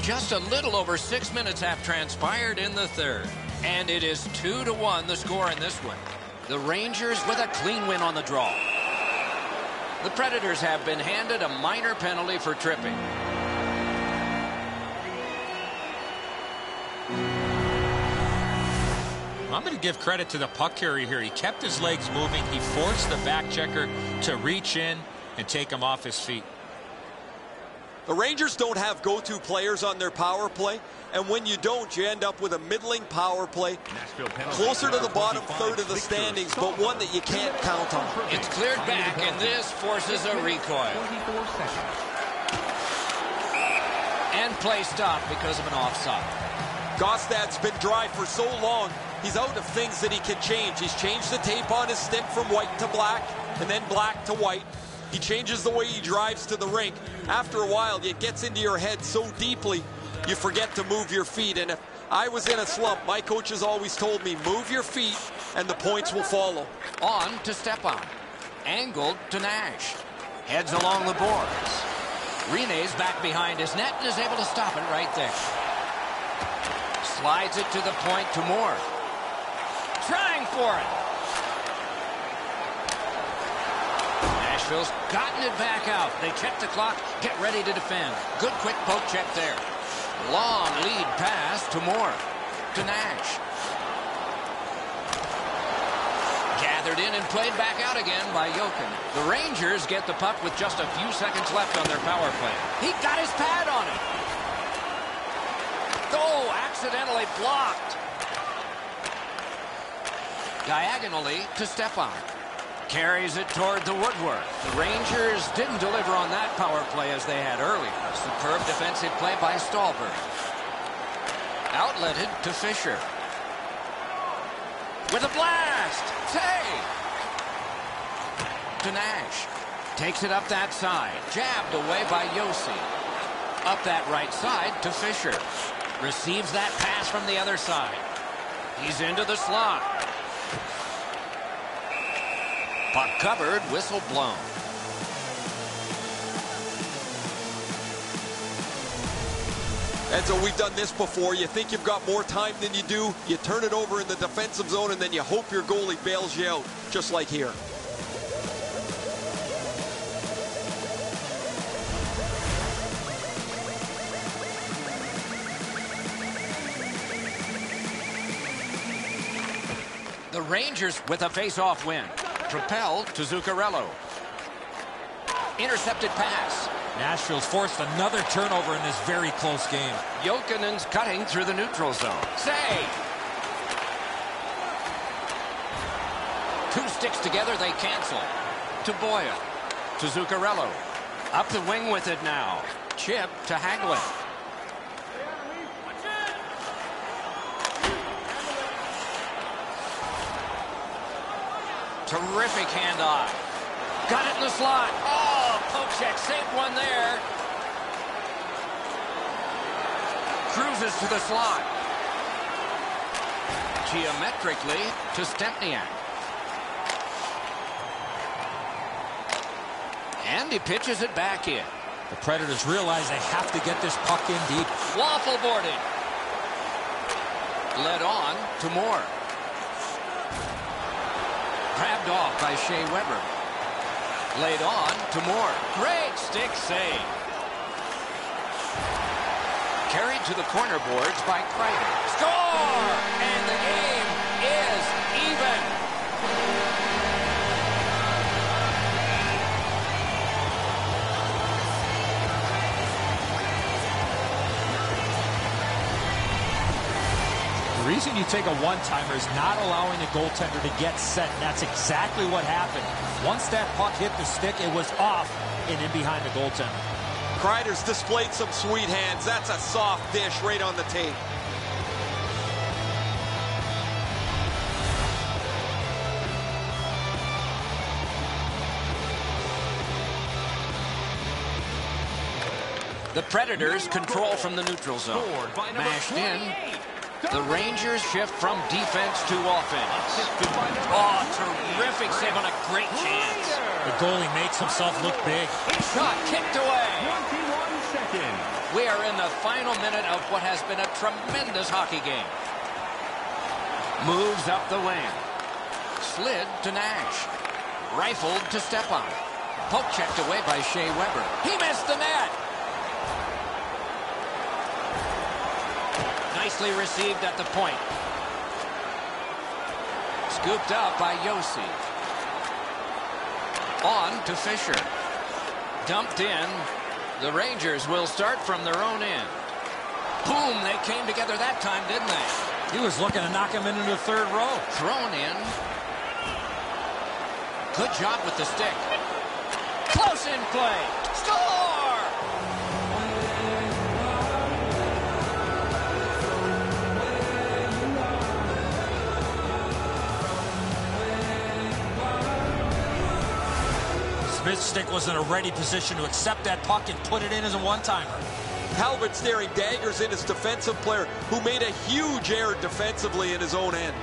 Just a little over 6 minutes have transpired in the third. And it is 2-1 the score in this one. The Rangers with a clean win on the draw. The Predators have been handed a minor penalty for tripping. I'm going to give credit to the puck carrier here. He kept his legs moving. He forced the back checker to reach in and take him off his feet. The Rangers don't have go-to players on their power play, and when you don't, you end up with a middling power play, closer to the bottom third of the standings, but one that you can't count on. It's cleared back, and this forces a recoil. And play stopped because of an offside. Gostad's been dry for so long, he's out of things that he can change. He's changed the tape on his stick from white to black, and then black to white. He changes the way he drives to the rink. After a while, it gets into your head so deeply, you forget to move your feet. And if I was in a slump, my coaches always told me, move your feet, and the points will follow. On to Stepan. Angled to Nash. Heads along the boards. Rene's back behind his net and is able to stop it right there. Slides it to the point to Moore. Trying for it. Nashville's gotten it back out. They check the clock, get ready to defend. Good quick poke check there. Long lead pass to Moore. To Nash. Gathered in and played back out again by Jokin. The Rangers get the puck with just a few seconds left on their power play. He got his pad on it. Oh, accidentally blocked. Diagonally to Stepan. Carries it toward the woodwork. The Rangers didn't deliver on that power play as they had earlier. Superb defensive play by Stallberg. Outletted to Fisher. With a blast! Save! To Nash. Takes it up that side. Jabbed away by Josi. Up that right side to Fisher. Receives that pass from the other side. He's into the slot. Puck covered, whistle blown. And so we've done this before. You think you've got more time than you do. You turn it over in the defensive zone, and then you hope your goalie bails you out, just like here. The Rangers with a face-off win. Propelled to Zuccarello. Intercepted pass. Nashville's forced another turnover in this very close game. Jokinen's cutting through the neutral zone. Save! Two sticks together, they cancel. To Boyle. To Zuccarello. Up the wing with it now. Chip to Hagelin. Terrific handoff. Got it in the slot. Oh, poke check. Saved one there. Cruises to the slot. Geometrically to Stempniak. And he pitches it back in. The Predators realize they have to get this puck in deep. Waffle boarding. Led on to Moore. Grabbed off by Shea Weber. Laid on to Moore. Great stick save. Carried to the corner boards by Kreider. Score! And the game is even. The reason you take a one-timer is not allowing the goaltender to get set. And that's exactly what happened. Once that puck hit the stick, it was off and in behind the goaltender. Kreider's displayed some sweet hands. That's a soft dish right on the tape. The Predators control from the neutral zone. Mashed in. The Rangers shift from defense to offense. Oh, terrific save on a great chance. The goalie makes himself look big. Shot kicked away. 21 seconds. We are in the final minute of what has been a tremendous hockey game. Moves up the wing. Slid to Nash. Rifled to Stepan. Poke checked away by Shea Weber. He missed the net. Nicely received at the point. Scooped up by Josi. On to Fisher. Dumped in. The Rangers will start from their own end. Boom, they came together that time, didn't they? He was looking to knock him into the third row. Thrown in. Good job with the stick. Close in play. Score! Smith's stick was in a ready position to accept that puck and put it in as a one-timer. Halbert staring daggers in his defensive player, who made a huge error defensively in his own end.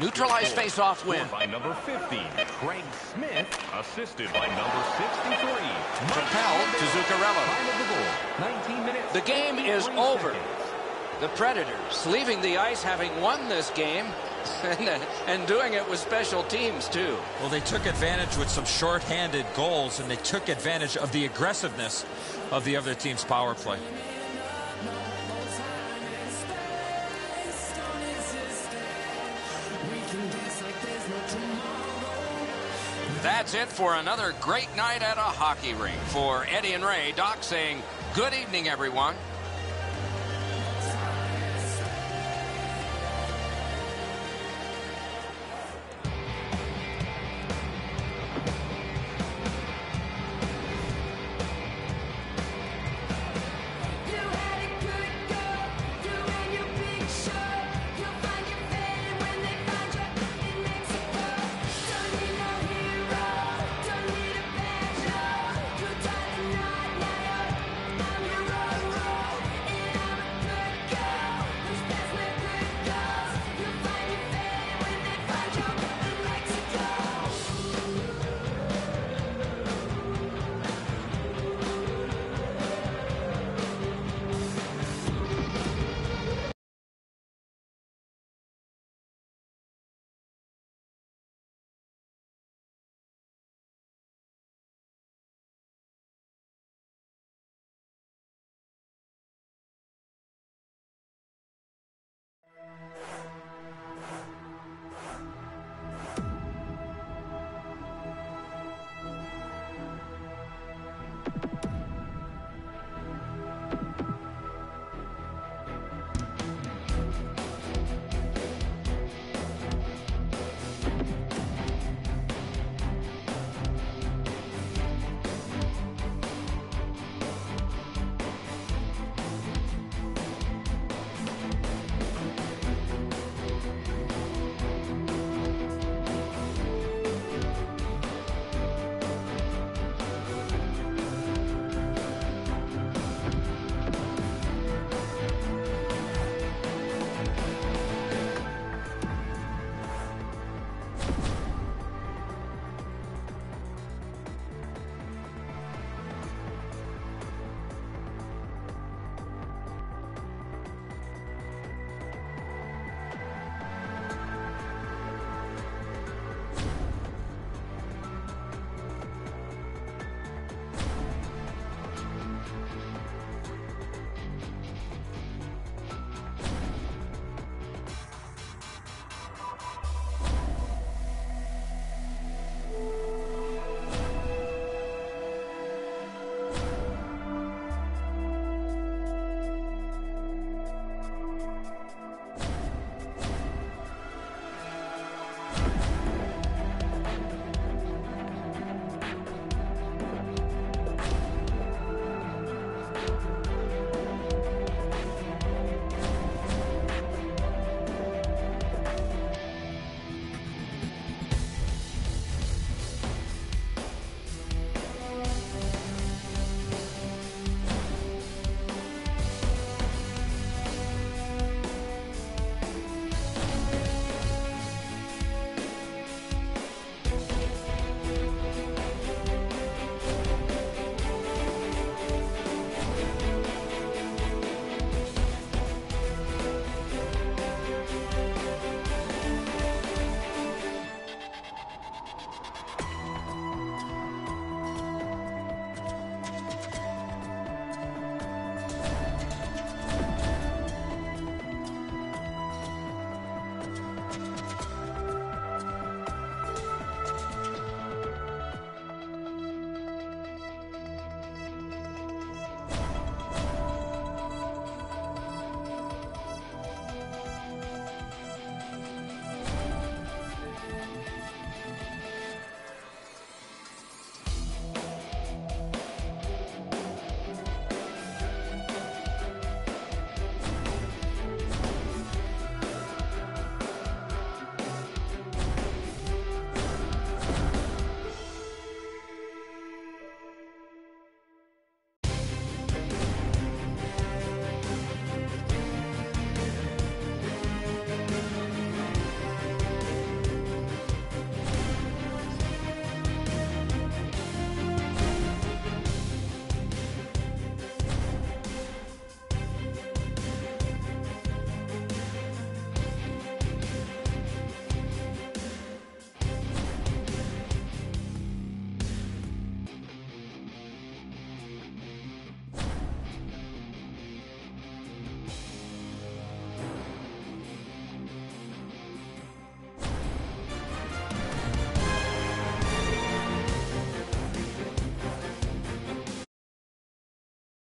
Neutralized face-off win. By number 50, Craig Smith, assisted by number 63. Propelled to Zuccarello. Time of the goal, 19 minutes. The game is over. The Predators leaving the ice having won this game and doing it with special teams, too. Well, they took advantage with some short-handed goals, and they took advantage of the aggressiveness of the other team's power play. That's it for another great night at a hockey rink. For Eddie and Ray, Doc saying good evening, everyone.